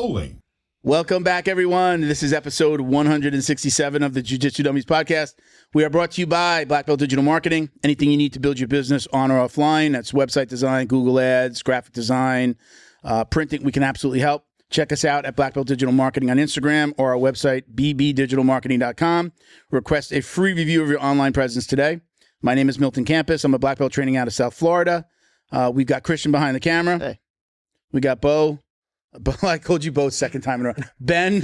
rolling. Welcome back, everyone. This is episode 167 of the Jiu-Jitsu Dummies podcast. We are brought to you by Black Belt Digital Marketing. Anything you need to build your business on or offline. That's website design, Google Ads, graphic design, printing. We can absolutely help. Check us out at Black Belt Digital Marketing on Instagram or our website, bbdigitalmarketing.com. Request a free review of your online presence today. My name is Milton Campus. I'm a Black Belt training out of South Florida. We've got Christian behind the camera. Hey. We got Bo. I called you Bo second time in a row. Ben,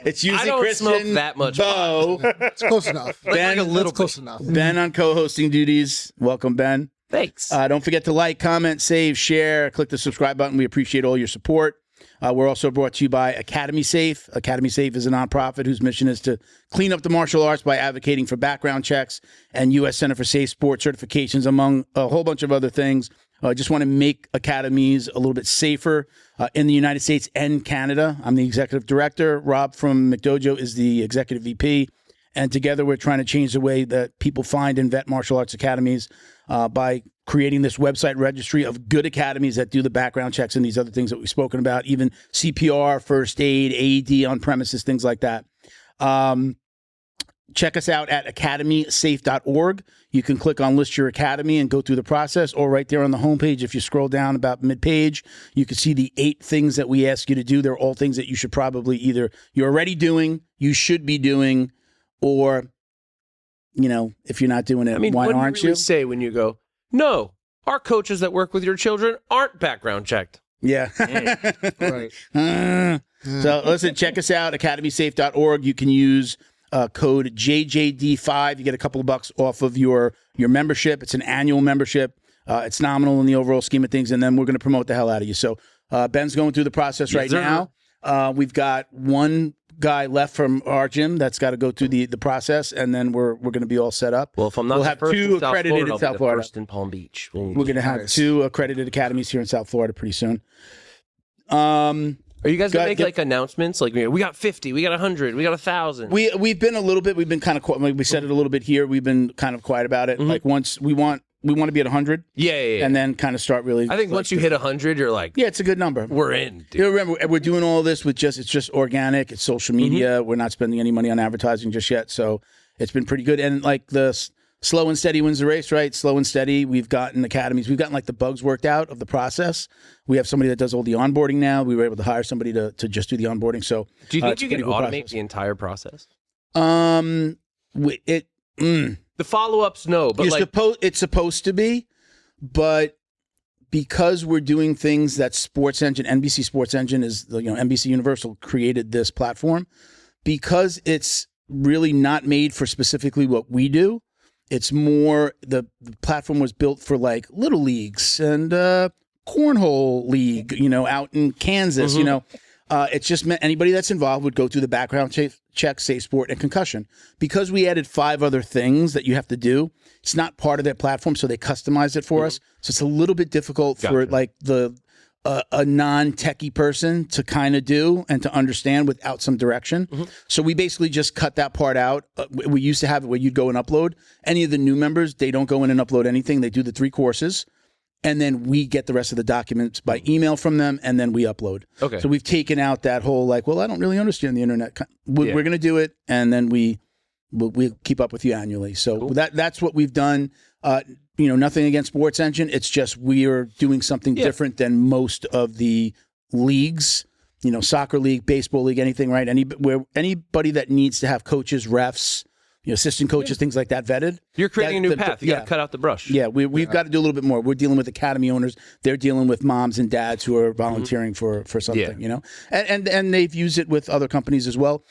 it's usually I don't Christian. smoke that much. Bo. It's close enough. Ben, like a little close enough. Ben on co-hosting duties. Welcome, Ben. Thanks. Don't forget to like, comment, save, share, click the subscribe button. We appreciate all your support. We're also brought to you by Academy Safe. Academy Safe is a nonprofit whose mission is to clean up the martial arts by advocating for background checks and U.S. Center for Safe Sport certifications, among a whole bunch of other things. I just want to make academies a little bit safer in the United States and Canada. I'm the executive director. Rob from McDojo is the executive VP. And together we're trying to change the way that people find and vet martial arts academies by creating this website registry of good academies that do the background checks and these other things that we've spoken about, even CPR, first aid, AED on premises, things like that. Check us out at academysafe.org. You can click on List Your Academy and go through the process, or right there on the homepage, if you scroll down about mid-page, you can see the 8 things that we ask you to do. They're all things that you should probably either you're already doing, you should be doing, or, you know, if you're not doing it, why aren't what do you really say when you go, no, our coaches that work with your children aren't background checked? Yeah. Right. So listen, check us out, academysafe.org. You can use code JJD5. You get a couple of bucks off of your membership. It's an annual membership. It's nominal in the overall scheme of things, and then we're going to promote the hell out of you. So Ben's going through the process right now. We've got one guy left from our gym that's got to go through the process, and then we're going to be all set up. Well, if I'm not we'll the have first 2 in South accredited Florida, in South I'll be the Florida. first in Palm Beach. We're going to have 2 accredited academies here in South Florida pretty soon. Are you guys going to make like announcements? Like, we got 50, we got 100, we got 1,000. We've been a little bit, we've been kind of, we said it a little bit here. We've been kind of quiet about it. Like once we want to be at 100. Yeah. And then kind of start really. I think once you hit 100, you're like, yeah, it's a good number. We're in, dude. You know, remember, we're doing all this with it's just organic. It's social media. We're not spending any money on advertising just yet. So it's been pretty good. And like the slow and steady wins the race, right? Slow and steady. We've gotten academies. We've gotten like the bugs worked out of the process. We have somebody that does all the onboarding now. We were able to hire somebody to just do the onboarding. So do you think you can automate the entire process? The follow-ups, no. But it's supposed to be, but because we're doing things that Sports Engine, NBC Sports Engine is, NBC Universal created this platform, because it's really not made for specifically what we do. It's more, the platform was built for like little leagues and cornhole league, out in Kansas, it's just meant anybody that's involved would go through the background check, safe sport, and concussion. Because we added 5 other things that you have to do, it's not part of their platform, so they customized it for us. So it's a little bit difficult for like a non-techie person to kind of do and to understand without some direction. So we basically just cut that part out. We used to have it where you'd go and upload. Any of the new members, they don't go in and upload anything. They do the 3 courses, and then we get the rest of the documents by email from them, and then we upload. Okay. So we've taken out that whole I don't really understand the internet. We're going to do it, and then we'll keep up with you annually. So that's what we've done. Nothing against Sports Engine. It's just we are doing something different than most of the leagues, soccer league, baseball league, anything, right? Anybody that needs to have coaches, refs, assistant coaches, things like that vetted. You're creating a new path. You got to cut out the brush. Yeah, we've got to do a little bit more. We're dealing with academy owners. They're dealing with moms and dads who are volunteering for something, and they've used it with other companies as well.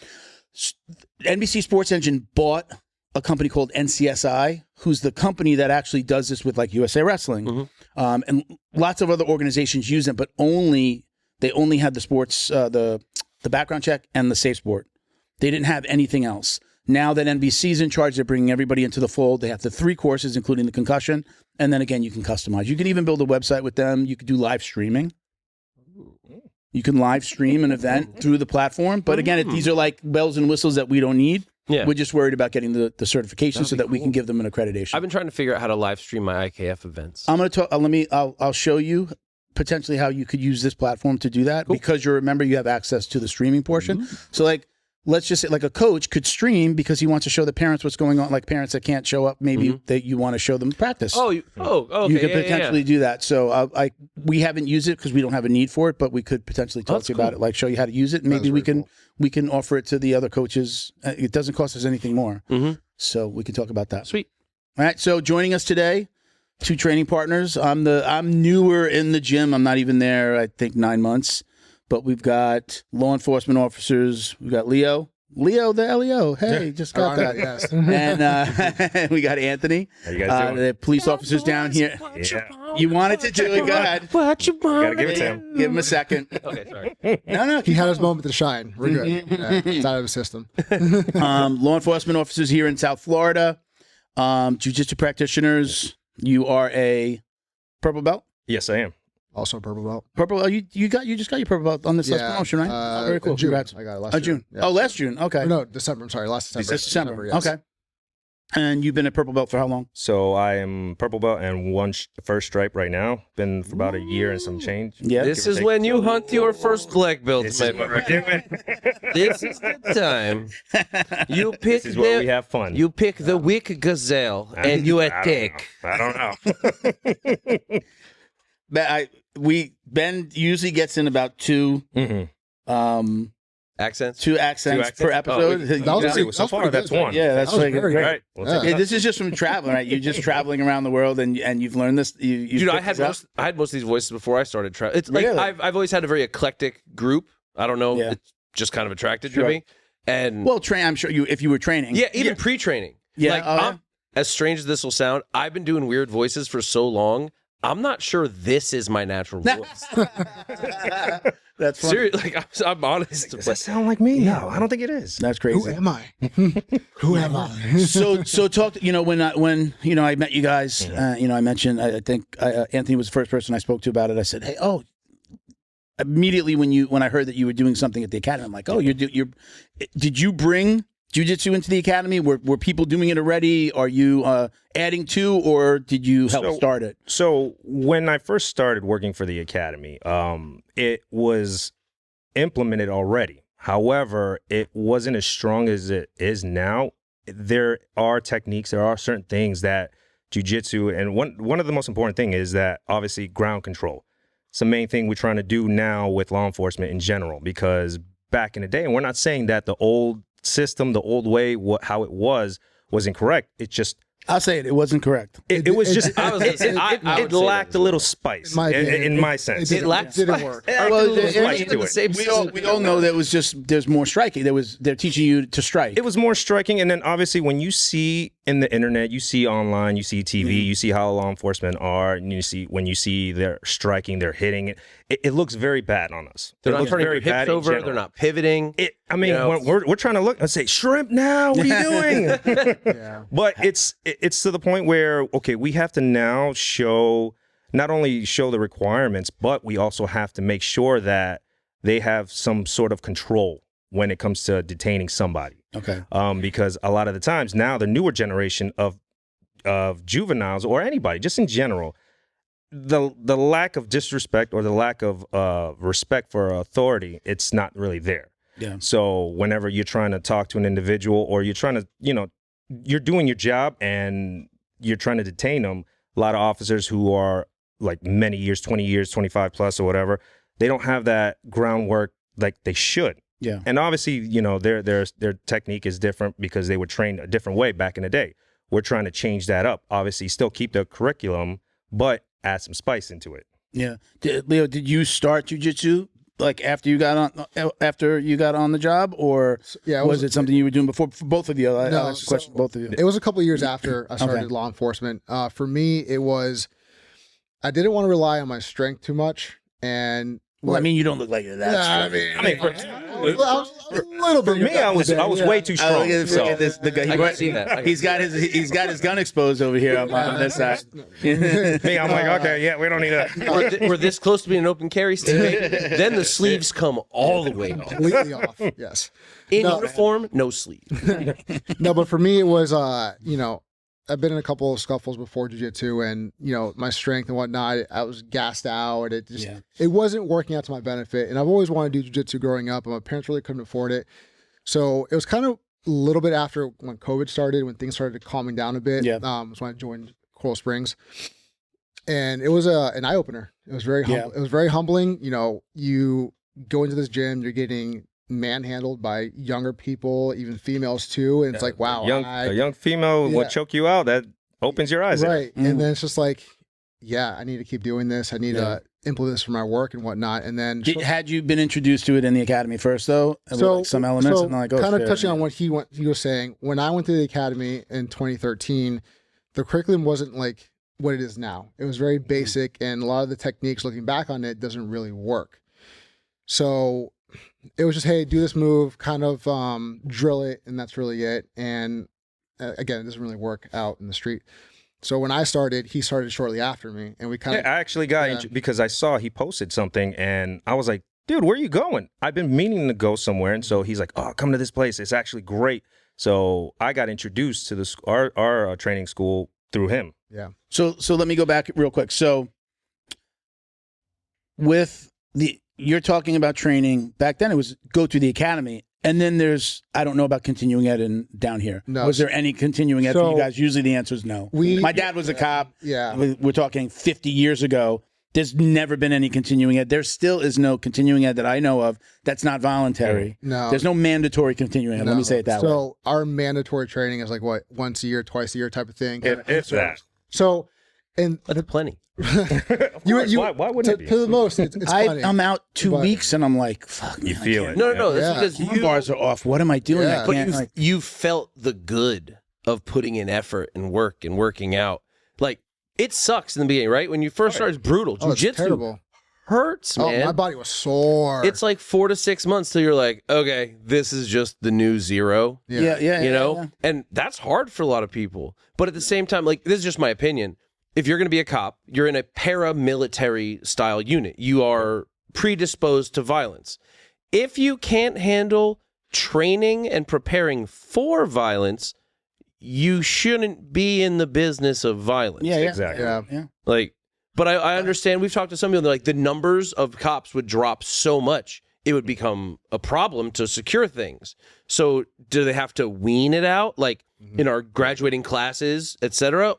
NBC Sports Engine bought a company called NCSI, who's the company that actually does this with like USA Wrestling, and lots of other organizations use it, but they only had the sports, the background check and the safe sport. They didn't have anything else. Now that NBC's in charge, they're bringing everybody into the fold. They have the 3 courses, including the concussion, and then again, you can customize. You can even build a website with them. You could do live streaming. You can live stream an event through the platform, but again, these are like bells and whistles that we don't need. Yeah. We're just worried about getting the certification so that we can give them an accreditation. I've been trying to figure out how to live stream my IKF events. I'm going to talk. I'll show you potentially how you could use this platform to do that because you remember you have access to the streaming portion. So like, let's just say like a coach could stream because he wants to show the parents what's going on, like parents that can't show up, maybe that you want to show them practice. Okay. You could potentially do that. So we haven't used it because we don't have a need for it, but we could potentially talk to you about it, like show you how to use it. And maybe we can offer it to the other coaches. It doesn't cost us anything more. So we can talk about that. Sweet. All right. So joining us today, 2 training partners. I'm newer in the gym. I'm not even there, I think 9 months. But we've got law enforcement officers. We've got Leo the LEO. Hey, just got that. Yes. And we got Anthony. How you guys doing? The police officers down here. Yeah. You wanted to do it. Go ahead. What you want? Gotta give it to him. Give him a second. Okay, sorry. No. He had his moment to shine. We're good. It's out of the system. Law enforcement officers here in South Florida. Jiu-Jitsu practitioners. You are a purple belt. Yes, I am. Also a purple belt. Purple. Oh, you just got your purple belt on this last promotion, right? Very cool. June. Congrats. I got it last June. June. Yeah. Oh, last June. Okay. Or no, December. I'm sorry, last December. This December. Yes. Okay. And you've been a purple belt for how long? So I am purple belt and first stripe right now. Been for about a year and some change. Yeah. This is when you hunt your first black belt, This my is what we're doing. This is the time. You pick This is where we have fun. You pick the weak gazelle and you attack. I don't know. But Ben usually gets in about 2 Accents? 2 accents per episode. So far, that's one. Yeah, that's That was like very great. Right. We'll take Yeah, it. this is just from traveling, right? You're just traveling around the world, and you've learned this. Dude, I had most of these voices before I started traveling. It's like Really? I've always had a very eclectic group. I don't know. Yeah. It's just kind of attracted Sure. to me. And Well, I'm sure if you were training. yeah, even pre-training. Yeah, Like, oh, yeah. as strange as this will sound, I've been doing weird voices for so long. I'm not sure this is my natural voice. That's funny. Seriously, like I'm honest. Does that sound like me? No, I don't think it is. That's Who crazy. am I? Who am I? So talk. When I met you guys, I mentioned. I think Anthony was the first person I spoke to about it. I said, hey, immediately when I heard that you were doing something at the academy, I'm like, oh, did you bring Jiu-Jitsu into the academy? Were people doing it already? Are you adding to, or did you help start it? So when I first started working for the academy, it was implemented already. However, it wasn't as strong as it is now. There are techniques, there are certain things that Jiu-Jitsu, and one of the most important thing is that obviously ground control. It's the main thing we're trying to do now with law enforcement in general, because back in the day, and we're not saying that the old system, the old way, how it was incorrect. It just, I'll say it wasn't correct. it was just, it lacked a little spice in my sense. It lacked didn't work. We all know that it was just there's more striking. They're teaching you to strike. It was more striking, and then obviously when you see in the internet, you see online, you see TV, you see how law enforcement are, and when you see they're striking, they're hitting it looks very bad on us. They're It not looks turning very their hips bad in over. general. They're not pivoting. When we're trying to look and say shrimp now. What are you doing? Yeah. But it's to the point where we have to now not only show the requirements, but we also have to make sure that they have some sort of control when it comes to detaining somebody. Okay. Because a lot of the times now the newer generation of juveniles or anybody just in general, the lack of disrespect or the lack of respect for authority, it's not really there. Yeah. So whenever you're trying to talk to an individual or you're trying to, you're doing your job and you're trying to detain them, a lot of officers who are like many years, 20 years, 25 plus or whatever, they don't have that groundwork like they should. Yeah. And obviously, their technique is different because they were trained a different way back in the day. We're trying to change that up. Obviously, still keep the curriculum, but add some spice into it. Yeah. Leo, did you start jiu-jitsu like after you got on the job, or was it something you were doing before? For both of you, I'll ask the question to both of you. It was a couple of years after I started law enforcement. For me, it was, I didn't want to rely on my strength too much. And well, I mean, you don't look like you're that. a little bit. For me, I was way too strong. Look at this. The guy. I can see that. He's got his gun exposed over here on this side. Me, I'm like, okay, yeah, we don't need that. We're this close to being an open carry state. Then the sleeves come all the way off. Completely off. Yes. In uniform, no sleeve. No, but for me, it was, I've been in a couple of scuffles before jiu-jitsu, and you know, my strength and whatnot, I was gassed out. It just it wasn't working out to my benefit. And I've always wanted to do jiu-jitsu growing up, and my parents really couldn't afford it. So it was kind of a little bit after when COVID started, when things started calming down a bit. Was when I joined Coral Springs, and it was an eye opener. It was very it was very humbling. You know, you go into this gym, you're getting manhandled by younger people, even females too, and it's like, wow, a young female will choke you out. That opens your eyes, right? And then it's just like, I need to keep doing this. I need to implement this for my work and whatnot. And then had you been introduced to it in the academy first, though? So like some elements, and like, kind of touching on what he was saying. When I went to the academy in 2013, the curriculum wasn't like what it is now. It was very basic, and a lot of the techniques, looking back on it, doesn't really work. So it was just, hey, do this move, kind of drill it, and that's really it. And again, it doesn't really work out in the street. So when I started, he started shortly after me, and we kind of. I actually got because I saw he posted something, and I was like, dude, where are you going? I've been meaning to go somewhere, and so he's like, oh, come to this place. It's actually great. So I got introduced to our training school through him. Yeah. So let me go back real quick. So you're talking about training back then. It was go to the academy, and then there's I don't know about continuing ed and down here. No. Was there any continuing ed for you guys? Usually the answer is no. My dad was a cop. Yeah. We're talking 50 years ago. There's never been any continuing ed. There still is no continuing ed that I know of that's not voluntary. No. There's no mandatory continuing ed. No. Let me say it that way. So our mandatory training is like what, once a year, twice a year type of thing. If that. So, and that's plenty. Why wouldn't it be? To the most, it's plenty. I'm out 2 weeks and I'm like, fuck. You feel it. No. That's because bars are off. What am I doing? Yeah. But you felt the good of putting in effort and work and working out. Like, it sucks in the beginning, right? When you first start, it's brutal. Jiu-Jitsu hurts, man. Oh, my body was sore. It's like 4 to 6 months till you're like, okay, this is just the new zero. Yeah. You know? And that's hard for a lot of people. But at the same time, like, this is just my opinion. If you're going to be a cop, you're in a paramilitary style unit. You are predisposed to violence. If you can't handle training and preparing for violence, you shouldn't be in the business of violence. Yeah. Exactly. Yeah. Like, but I understand. We've talked to some people. They're like, the numbers of cops would drop so much, it would become a problem to secure things. So, do they have to wean it out, like in our graduating classes, etc.?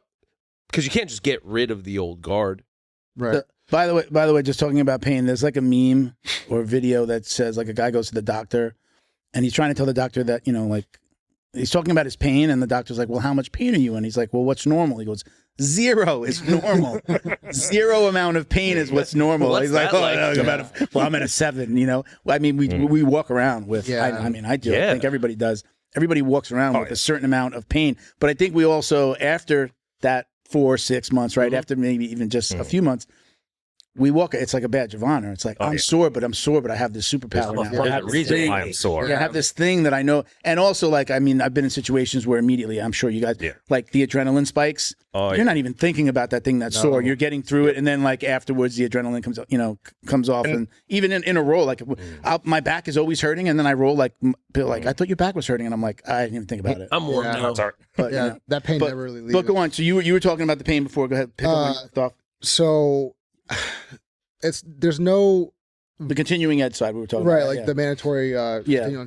Because you can't just get rid of the old guard, right? By the way, just talking about pain, there's like a meme or video that says like a guy goes to the doctor, and he's trying to tell the doctor that like. He's talking about his pain, and the doctor's like, well, how much pain are you in? He's like, well, what's normal? He goes, 0 is normal. 0 amount of pain is what's normal. He's like, I'm at a 7, I mean, we walk around with, I mean, I do. I think everybody does. Everybody walks around with a certain amount of pain. But I think we also, after that 4 or 6 months, right, after maybe even just a few months, we walk. It's like a badge of honor. It's like I'm sore, but I have this superpower now. There's a reason why I'm sore. I have this thing that I know, and also like I mean, I've been in situations where immediately, I'm sure you guys, like the adrenaline spikes. You're not even thinking about that thing that's sore. You're getting through it, and then like afterwards, the adrenaline comes off, and even in a roll, like my back is always hurting, and then I roll like I thought your back was hurting, and I'm like I didn't even think about it. I'm worn out. But that pain never really leaves. But go on. So you were talking about the pain before. Go ahead. Pick up stuff. So there's no the continuing ed side we were talking about, like the mandatory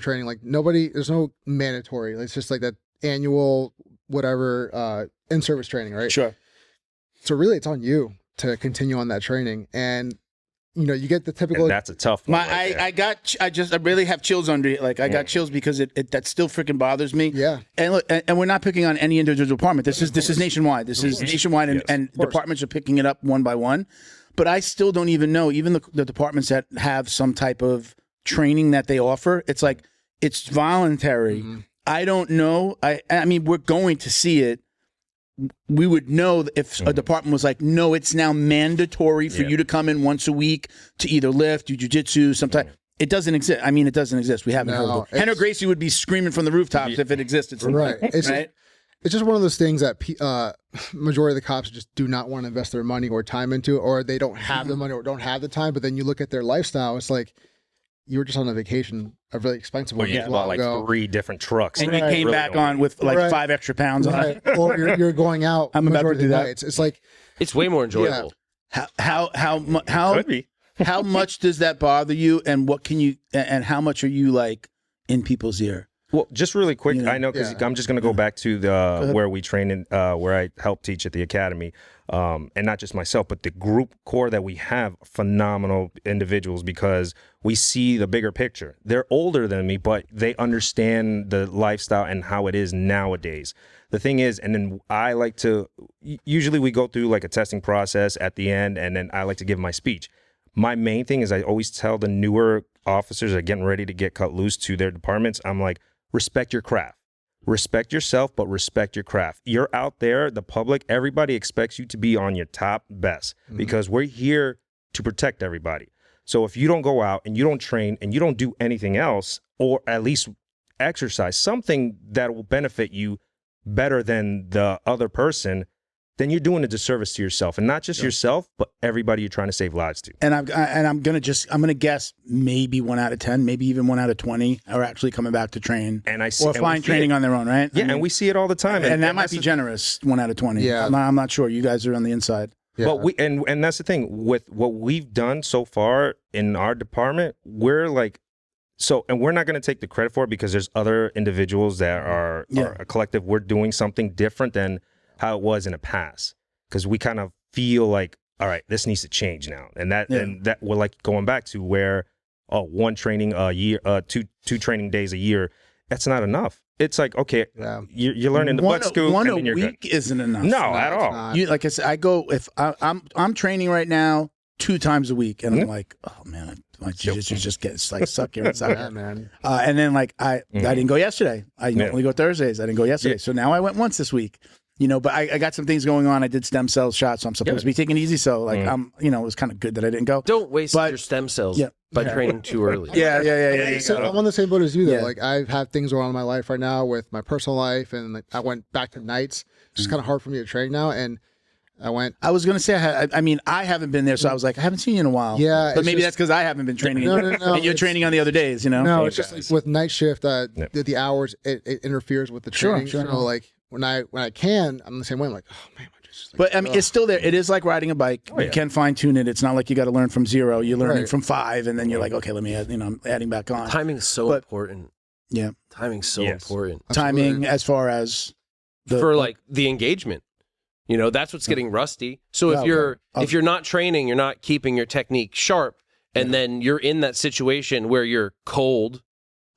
training. Like there's no mandatory. It's just like that annual whatever in-service training, right? Sure. So really, it's on you to continue on that training, and you get the typical. And that's a tough one. I really have chills under it. Like I got chills because that still freaking bothers me. Yeah. And look, and we're not picking on any individual department. This is nationwide. This is nationwide, and departments are picking it up one by one. But I still don't even know, even the departments that have some type of training that they offer, it's like, it's voluntary. I don't know. I mean, we're going to see it. We would know if a department was like, no, it's now mandatory for you to come in once a week to either lift, do jiu-jitsu, sometimes. It doesn't exist. I mean, it doesn't exist. We haven't heard of it. Henry Gracie would be screaming from the rooftops if it existed. Right. It's just one of those things that majority of the cops just do not want to invest their money or time into, or they don't have the money or don't have the time. But then you look at their lifestyle, it's like, you were just on a vacation, a really expensive one. Yeah, bought like 3 different trucks. And you came back on with like 5 extra pounds on it. Or you're going out. I'm about to do that. It's like It's way more enjoyable. Could be. How much does that bother you, and what can you, and how much are you like in people's ear? Well, just really quick, You know, I know because I'm just going to go back to the where we train in, where I help teach at the academy, and not just myself, but the group core that we have, phenomenal individuals because we see the bigger picture. They're older than me, but they understand the lifestyle and how it is nowadays. The thing is, and then I like to, usually we go through like a testing process at the end, and then I like to give my speech. My main thing is I always tell the newer officers that are getting ready to get cut loose to their departments, I'm like, respect your craft. Respect yourself, but respect your craft. You're out there, the public, everybody expects you to be on your top best because we're here to protect everybody. So if you don't go out and you don't train and you don't do anything else, or at least exercise, something that will benefit you better than the other person, then you're doing a disservice to yourself, and not just yourself, but everybody you're trying to save lives to. And I'm gonna guess maybe 1 out of 10, maybe even 1 out of 20 are actually coming back to train, And I see, or and we find see training it. on their own, right? Yeah, and we see it all the time, and that might that's be the- generous. 1 out of 20. Yeah. I'm not sure. You guys are on the inside. yeah. But we and that's the thing with what we've done so far in our department. We're like, so, and we're not going to take the credit for it because there's other individuals that are a collective. We're doing something different than how it was in the past because we kind of feel like, all right, this needs to change now, and that we're like going back to where one training a year, two training days a year, that's not enough. It's like, okay, you're learning the butt scoop, One and a then you're week good. isn't enough. No, at all. You, like I said, I go if I'm training right now 2 times a week, and I'm like, oh man, my jiu-jitsu just gets like suck here and suck Yeah, here. man. And then like I didn't go yesterday. I normally go Thursdays. I didn't go yesterday, so now I went once this week. You know, but I got some things going on. I did stem cell shots, so I'm supposed to be taking it easy. So like it was kind of good that I didn't go. Don't waste But- your stem cells by training too early. Yeah. So I'm on the same boat as you though. Yeah. Like I have things going on in my life right now with my personal life, and like I went back to nights. It's just kind of hard for me to train now, and I went. I was gonna say, I haven't been there, so I was like, I haven't seen you in a while. Yeah, but it's maybe just- that's because I haven't been training. No, and you're training on the other days, you know. No, it's just like with night shift, the hours it interferes with the training. Sure. So like when I can, I'm the same way. I'm like, oh man, just like, But I mean, it's still there. It is like riding a bike. You can fine tune it. It's not like you got to learn from 0. You're learning from 5, and then you're like, okay, let me add, I'm adding back on. Timing's so important. Yeah, Timing's so important. timing as far as For like the engagement. You know, that's what's getting rusty. So if you're not training, you're not keeping your technique sharp, and then you're in that situation where you're cold,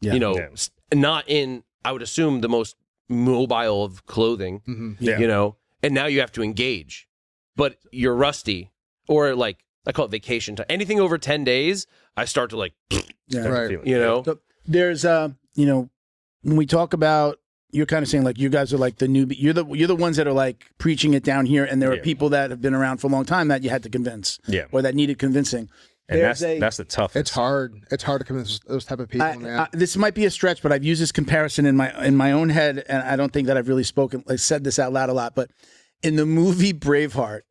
not in, I would assume, the most mobile of clothing, you know, and now you have to engage, but you're rusty, or like, I call it vacation time. Anything over 10 days, I start to like, right. you know. So there's when we talk about, you're kind of saying like you guys are like the newbie. You're the ones that are like preaching it down here, and there are people that have been around for a long time that you had to convince, or that needed convincing. And that's the toughest. It's hard. It's hard to convince those type of people, man. This might be a stretch, but I've used this comparison in my own head, and I don't think that I've really said this out loud a lot. But in the movie Braveheart,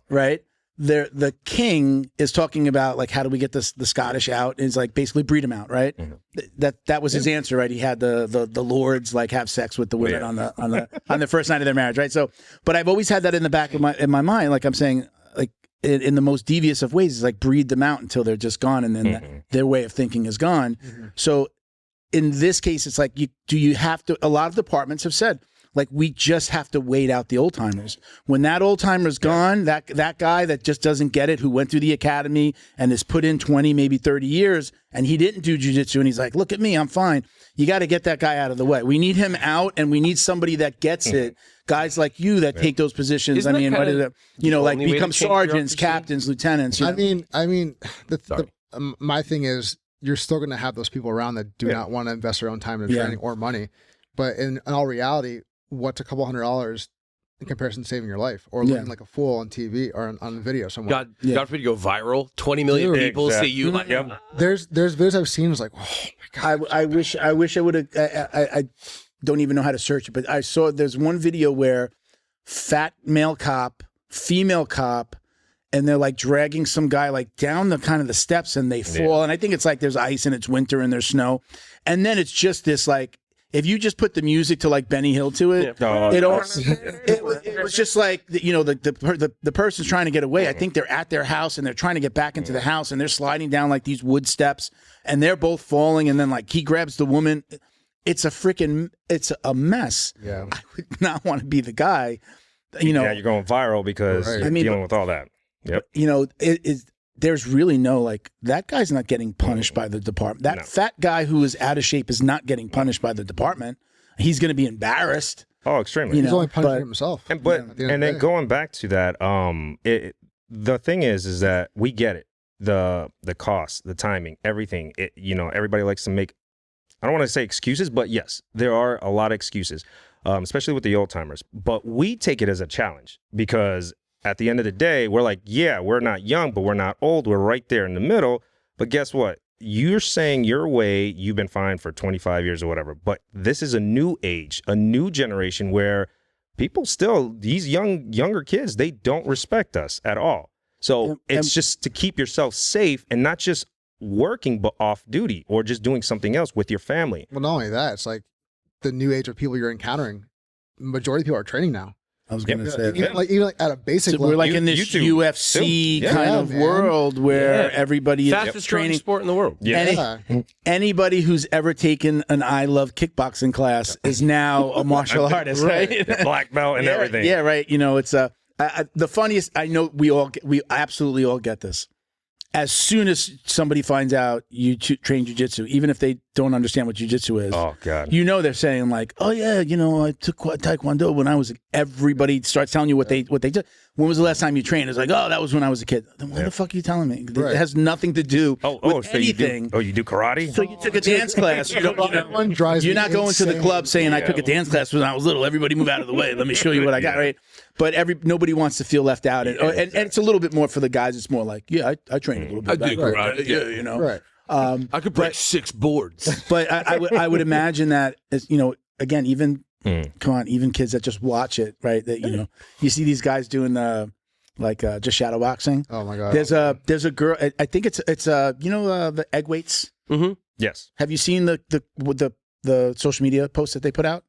right? The king is talking about like, how do we get the Scottish out? And it's like basically breed them out, right? That was his answer, right? He had the lords like have sex with the women on the first night of their marriage, right? So, but I've always had that in the back of my mind, like I'm saying, like in the most devious of ways, is like breed them out until they're just gone, and then their way of thinking is gone. So in this case, it's like, you have to, a lot of departments have said, like, we just have to wait out the old timers. When that old timer's gone, that guy that just doesn't get it, who went through the academy and has put in 20, maybe 30 years, and he didn't do jiu-jitsu, and he's like, look at me, I'm fine. You got to get that guy out of the way. We need him out, and we need somebody that gets it. Guys like you that take those positions. Isn't that what is it? Like only way to become change your sergeants, bureaucracy? captains, lieutenants. I mean, my thing is, you're still going to have those people around that do not want to invest their own time in training or money. But in all reality, what's a couple $100 in comparison to saving your life, or looking like a fool on TV or on video somewhere? God forbid you go viral. 20 million people see you. Like, There's videos I've seen. It's like, oh my god. I wish I would have. I don't even know how to search it, but I saw there's one video where fat male cop, female cop, and they're like dragging some guy like down the kind of the steps, and they fall. And I think it's like there's ice and it's winter and there's snow, and then it's just this like. If you just put the music to like Benny Hill to it, it was just like the person's trying to get away. I think they're at their house and they're trying to get back into the house, and they're sliding down like these wood steps, and they're both falling. And then like he grabs the woman. It's a mess. Yeah, I would not want to be the guy. Yeah, you're going viral because you're dealing with all that. Yep. It is. There's really no like that guy's not getting punished by the department. That fat guy who is out of shape is not getting punished by the department. He's going to be embarrassed. Oh, extremely. He's only punishing himself. And then going back to that, the thing is that we get it, the cost, the timing, everything. Everybody likes to make. I don't want to say excuses, but yes, there are a lot of excuses, especially with the old timers. But we take it as a challenge because. At the end of the day, we're like, yeah, we're not young, but we're not old. We're right there in the middle. But guess what? You're saying your way, you've been fine for 25 years or whatever. But this is a new age, a new generation where people still, these younger kids, they don't respect us at all. So it's just to keep yourself safe and not just working, but off duty or just doing something else with your family. Well, not only that, it's like the new age of people you're encountering. Majority of people are training now. I was going to say even at a basic level. We're like in this UFC kind of world where everybody is fastest training sport in the world. Anybody who's ever taken an I Love Kickboxing class is now a martial artist, right? Black belt and everything. Yeah, right. It's the funniest. I know we absolutely all get this. As soon as somebody finds out you train jiu-jitsu, even if they don't understand what jiu-jitsu is, oh God, they're saying like, oh yeah, I took taekwondo when I was. Everybody starts telling you what they did. When was the last time you trained? It's like, oh, that was when I was a kid. Then why the fuck are you telling me? It has nothing to do with so anything. You do karate? So you took a dance class. You're not going to the club saying I took a dance class when I was little. Everybody move out of the way. Let me show you what I got. Right. But nobody wants to feel left out, and it's a little bit more for the guys. It's more like, I trained a little bit. I did karate. Right. I could break 6 boards. But I would imagine that again, even even kids that just watch it, right? That you see these guys doing just shadow boxing. Oh my God. There's a girl. I think it's the egg weights. Mm-hmm. Yes. Have you seen the social media posts that they put out?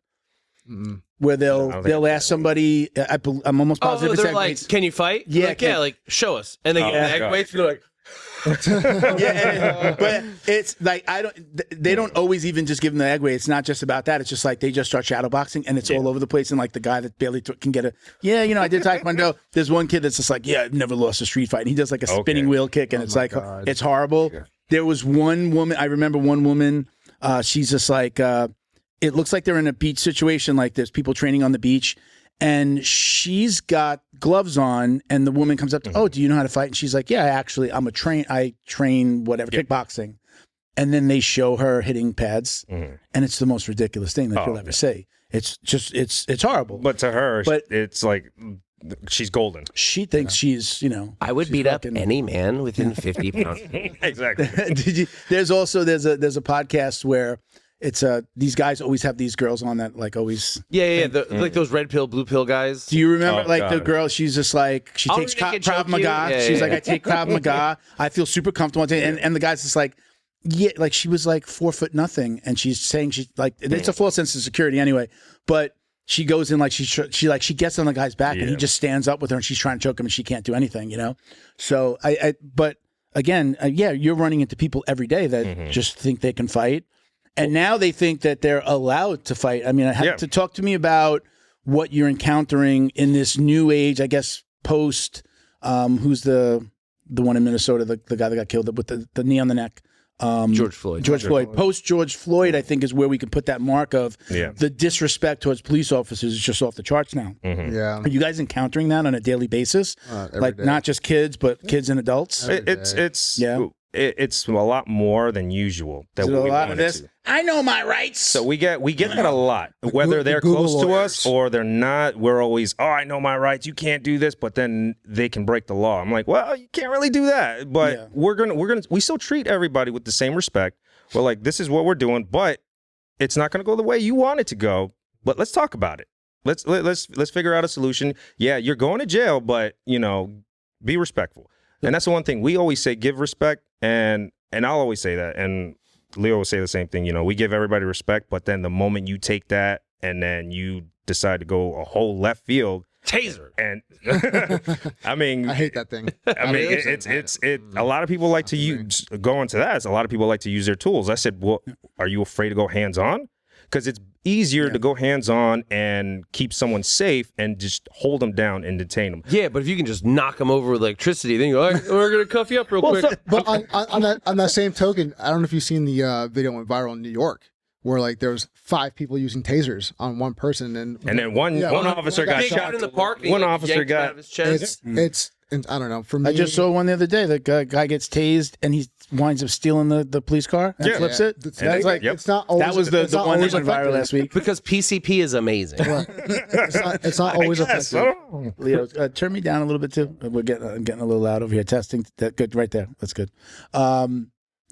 Mm-mm. Where they'll ask somebody. I'm almost positive it's they're egg like, weights. can you fight? Yeah, like show us, and they get the egg weights. And they're like. But it's like they don't always even just give them the egg weight. It's not just about that. It's just like they just start shadow boxing and it's all over the place. And like the guy that barely can get I did taekwondo. There's one kid that's just like, I've never lost a street fight. And he does like a spinning wheel kick and it's like, God. It's horrible. Yeah. There was one woman, I remember one woman, she's just like, it looks like they're in a beach situation. Like there's people training on the beach. And she's got gloves on, and the woman comes up to, oh, do you know how to fight? And she's like, yeah, I train whatever, kickboxing. And then they show her hitting pads, and it's the most ridiculous thing that you'll ever see. It's just, it's horrible. But to her, it's like, she's golden. She thinks she's, I would beat up any man within 50 pounds. Exactly. There's a podcast where it's these guys always have these girls on that like always like those red pill blue pill guys. Do you remember the girl? She's just like she takes Krav Maga. She's like I take Krav Maga. I feel super comfortable. And the guy's just like like she was like 4 foot nothing, and she's saying she's like it's a false sense of security anyway. But she goes in like she gets on the guy's back and he just stands up with her and she's trying to choke him and she can't do anything. So but again you're running into people every day that just think they can fight. And now they think that they're allowed to fight. I mean, I have to talk to me about what you're encountering in this new age, I guess, post, who's the one in Minnesota, the guy that got killed with the knee on the neck. George Floyd. Post George Floyd, I think, is where we can put that mark of the disrespect towards police officers is just off the charts now. Yeah. Are you guys encountering that on a daily basis? Like day. Not just kids, but kids and adults? It's a lot more than usual. That we a lot of this. I know my rights. So we get that a lot. Whether they're close to us or they're not, we're always, I know my rights. You can't do this, but then they can break the law. I'm like, well, you can't really do that. But we still treat everybody with the same respect. We're like, this is what we're doing, but it's not going to go the way you want it to go. But let's talk about it. Let's figure out a solution. Yeah, you're going to jail, but Be respectful. And that's the one thing we always say, give respect. And I'll always say that. And Leo will say the same thing. You know, we give everybody respect, but then the moment you take that and then you decide to go a whole left field, taser. And I mean, I hate that thing. I mean, it's a lot of people like to use, go into that. A lot of people like to use their tools. I said, well, are you afraid to go hands on? Because it's easier to go hands on and keep someone safe and just hold them down and detain them. Yeah, but if you can just knock them over with electricity, then you're like, we're gonna cuff you up real quick. But on that same token, I don't know if you've seen the video went viral in New York, where like there was 5 people using tasers on one person, and then one officer got shot in the park. One officer got out of his chest. It's I don't know. For me, I just saw one the other day. The guy gets tased and he winds up stealing the police car and flips it. That's like it's not always, that was the one that went viral last week. Because PCP is amazing. It's not always effective. Leo, turn me down a little bit too. We're getting a little loud over here. Testing. That good right there. That's good.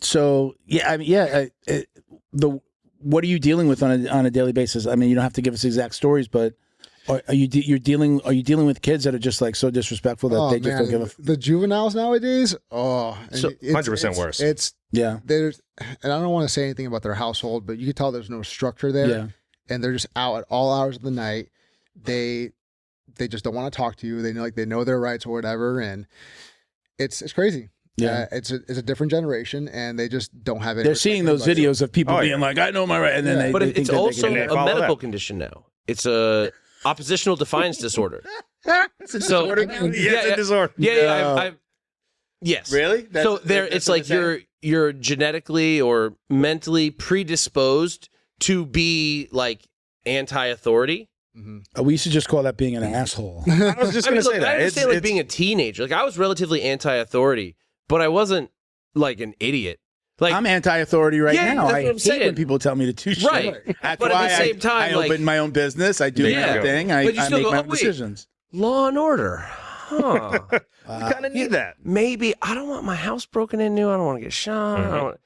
So yeah, I mean, what are you dealing with on a daily basis? I mean, you don't have to give us exact stories, but are you dealing with kids that are just like so disrespectful that they just don't give a the juveniles nowadays? Oh, so 100% worse. There's and I don't want to say anything about their household, but you can tell there's no structure there. Yeah. And they're just out at all hours of the night. They just don't want to talk to you. They know their rights or whatever, and it's crazy. Yeah, it's a different generation, and they just don't have it. They're seeing those videos of people being like, "I know my right," and then but they it's think also that a medical condition now. It's a oppositional defiance disorder. It's a disorder. It's a disorder. Yeah. Yes. Really? So it's like you're genetically or mentally predisposed to be like anti-authority. Mm-hmm. We used to just call that being an asshole. I was just going to say that. I understand like being a teenager. Like I was relatively anti-authority, but I wasn't like an idiot. Like I'm anti-authority right now. That's I what I'm hate saying. when people tell me to do shit. Right. That's but why at the same time, I open my own business. I do my own thing. I make my own decisions. Law and order. Huh. You kind of need that. Maybe I don't want my house broken into. I don't want to get shot.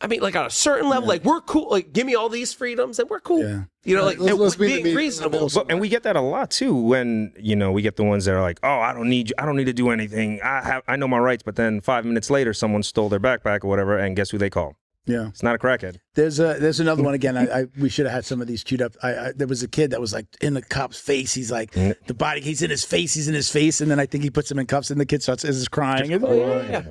I mean, like on a certain level, like we're cool. Like, give me all these freedoms, and we're cool. Yeah. You know, like let's being reasonable. And we get that a lot too. When we get the ones that are like, "Oh, I don't need you. I don't need to do anything. I know my rights." But then 5 minutes later, someone stole their backpack or whatever, and guess who they call? Yeah, it's not a crackhead. There's another one again. We should have had some of these queued up. There was a kid that was like in the cop's face. He's like the body. He's in his face, and then I think he puts him in cuffs, and the kid is crying. Yeah.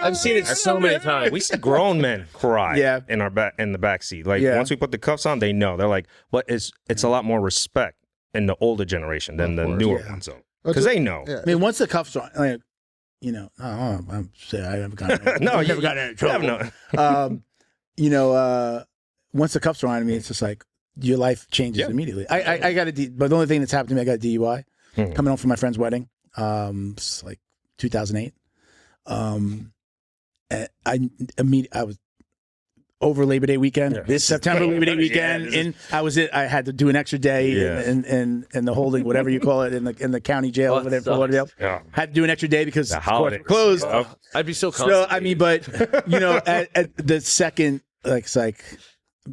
I've seen it so many times. We see grown men cry in the back seat. Like once we put the cuffs on, they know. They're like, but it's a lot more respect in the older generation than the newer ones, because they know. I mean, once the cuffs are on, like, I haven't gotten never gotten in trouble. Once the cuffs are on me, it's just like your life changes immediately. I got but the only thing that's happened to me, I got a DUI coming home from my friend's wedding. It's like 2008. I was over Labor Day weekend, this September Labor Day weekend, and I had to do an extra day in the holding, whatever you call it, in the county jail over there in Fort Lauderdale. Yeah. Had to do an extra day because the holiday closed. I'd be so So I mean, but at the second, like it's like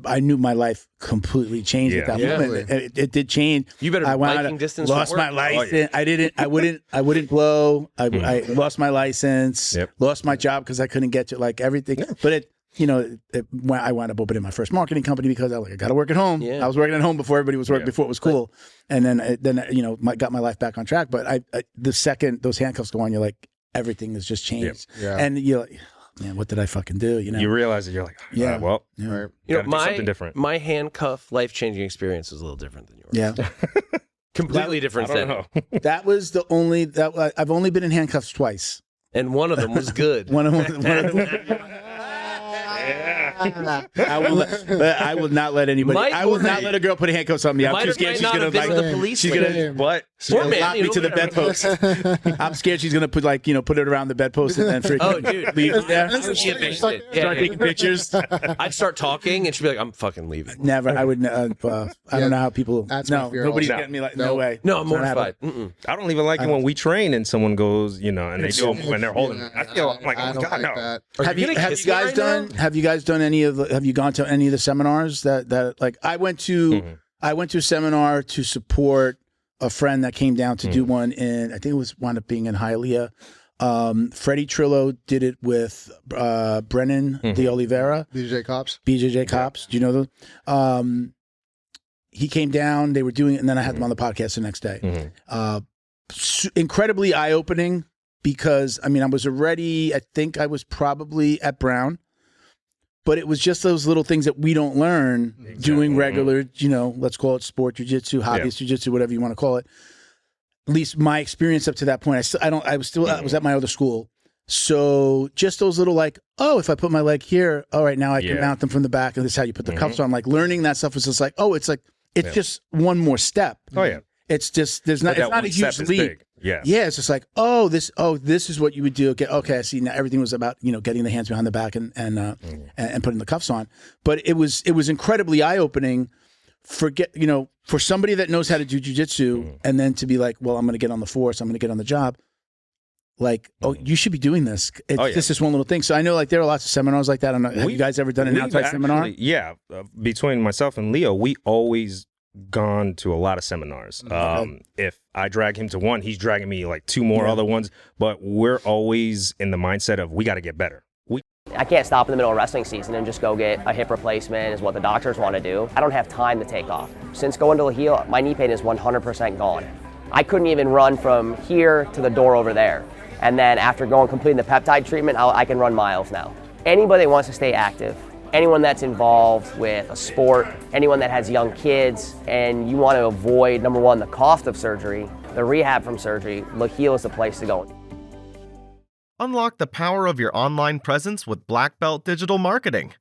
I knew my life completely changed at that moment. It did change. You better be biking distance. Lost my license. I wouldn't blow. I lost my license. Lost my job because I couldn't get to like everything. But I wound up opening my first marketing company because I got to work at home. I was working at home before everybody was working. Before it was cool, and then got my life back on track. But the second those handcuffs go on, you're like everything has just changed, and you're like, man, what did I fucking do? You realize that you're like, something different. My handcuff life-changing experience was a little different than yours. Yeah. Completely different setting. That was the only I've only been in handcuffs twice. And one of them was good. one of them I will not let anybody. I will not let a girl put handcuffs on me. I'm too scared she's gonna lock me to the bedpost. I'm scared she's gonna put it around the bedpost and then freaking leave it there. Start taking pictures. I'd start talking and she'd be like, "I'm fucking leaving." Never. I would. I don't know how people. Nobody's getting me like. No way. No, I'm mortified. I don't even like it when we train and someone goes, and they do it when they're holding. I feel like, oh my God, no. Have you guys done have you gone to any of the seminars that like I went to a seminar to support a friend that came down to do one in, I think it was wound up being in Hialeah. Freddie Trillo did it with Brennan De Oliveira. BJJ Cops. BJJ Cops. Do you know them? He came down, they were doing it, and then I had them on the podcast the next day. Incredibly eye-opening because, I mean, I think I was probably at Brown, but it was just those little things that we don't learn doing regular, let's call it sport jiu-jitsu, hobbyist jiu-jitsu, whatever you want to call it. At least my experience up to that point, I was at my other school. So just those little if I put my leg here, all right, now I can mount them from the back, and this is how you put the cuffs on. Like learning that stuff was just it's just one more step. Oh yeah. It's just it's not a huge leap. Big. Yeah. Yeah, it's just this is what you would do. Okay, I see now everything was about, getting the hands behind the back and putting the cuffs on. But it was incredibly eye-opening for somebody that knows how to do jiu-jitsu and then to be like, well, I'm going to get on the force, I'm going to get on the job. You should be doing this. This is one little thing. So I know there are lots of seminars like that. I don't know. Have you guys ever done an outside seminar? Yeah. Between myself and Leo, we always gone to a lot of seminars. If I drag him to one, he's dragging me 2 more other ones. But we're always in the mindset of we got to get better. I can't stop in the middle of wrestling season and just go get a hip replacement is what the doctors want to do. I don't have time to take off. Since going to La Heel, my knee pain is 100% gone. I couldn't even run from here to the door over there. And then after completing the peptide treatment, I can run miles now. Anybody that wants to stay active, anyone that's involved with a sport, anyone that has young kids, and you want to avoid, number one, the cost of surgery, the rehab from surgery, La Heel is the place to go. Unlock the power of your online presence with Black Belt Digital Marketing.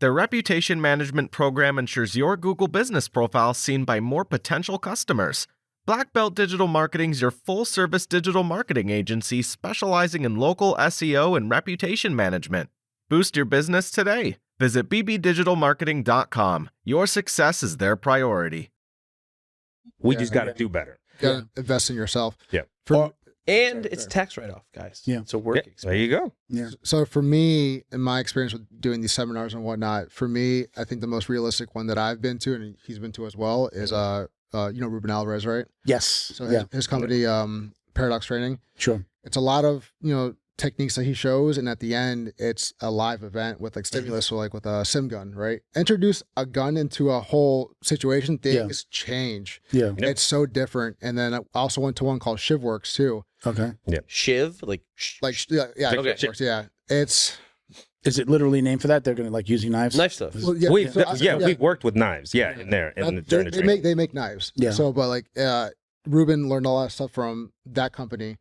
Their reputation management program ensures your Google business profile is seen by more potential customers. Black Belt Digital Marketing is your full-service digital marketing agency specializing in local SEO and reputation management. Boost your business today. Visit bbdigitalmarketing.com. Your success is their priority. We just got to do better. You got to invest in yourself. Yeah. And it's a tax write-off, guys. Yeah. It's a work expense. There you go. Yeah. So for me, in my experience with doing these seminars and whatnot, for me, I think the most realistic one that I've been to, and he's been to as well, is Ruben Alvarez, right? Yes. So his company, Paradox Training. Sure. It's a lot of techniques that he shows, and at the end, it's a live event with stimulus, so with a sim gun, right? Introduce a gun into a whole situation, things change. Yeah. It's so different. And then I also went to one called ShivWorks too. Okay. Yeah. Shiv? Okay. ShivWorks, yeah. Is it literally named for that? They're going to using knives? Knife stuff. Well, we've worked with knives. Yeah, in there. During the training. They make knives. Yeah. So, but Ruben learned a lot of stuff from that company.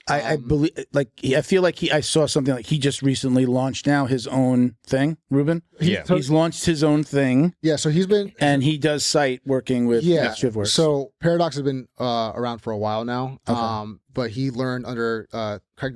I believe, I feel I saw something he just recently launched now his own thing, Ruben. He's launched his own thing. Yeah, so he's been. And he does site working with ShivWorks. So Paradox has been around for a while now. Okay. But he learned under Craig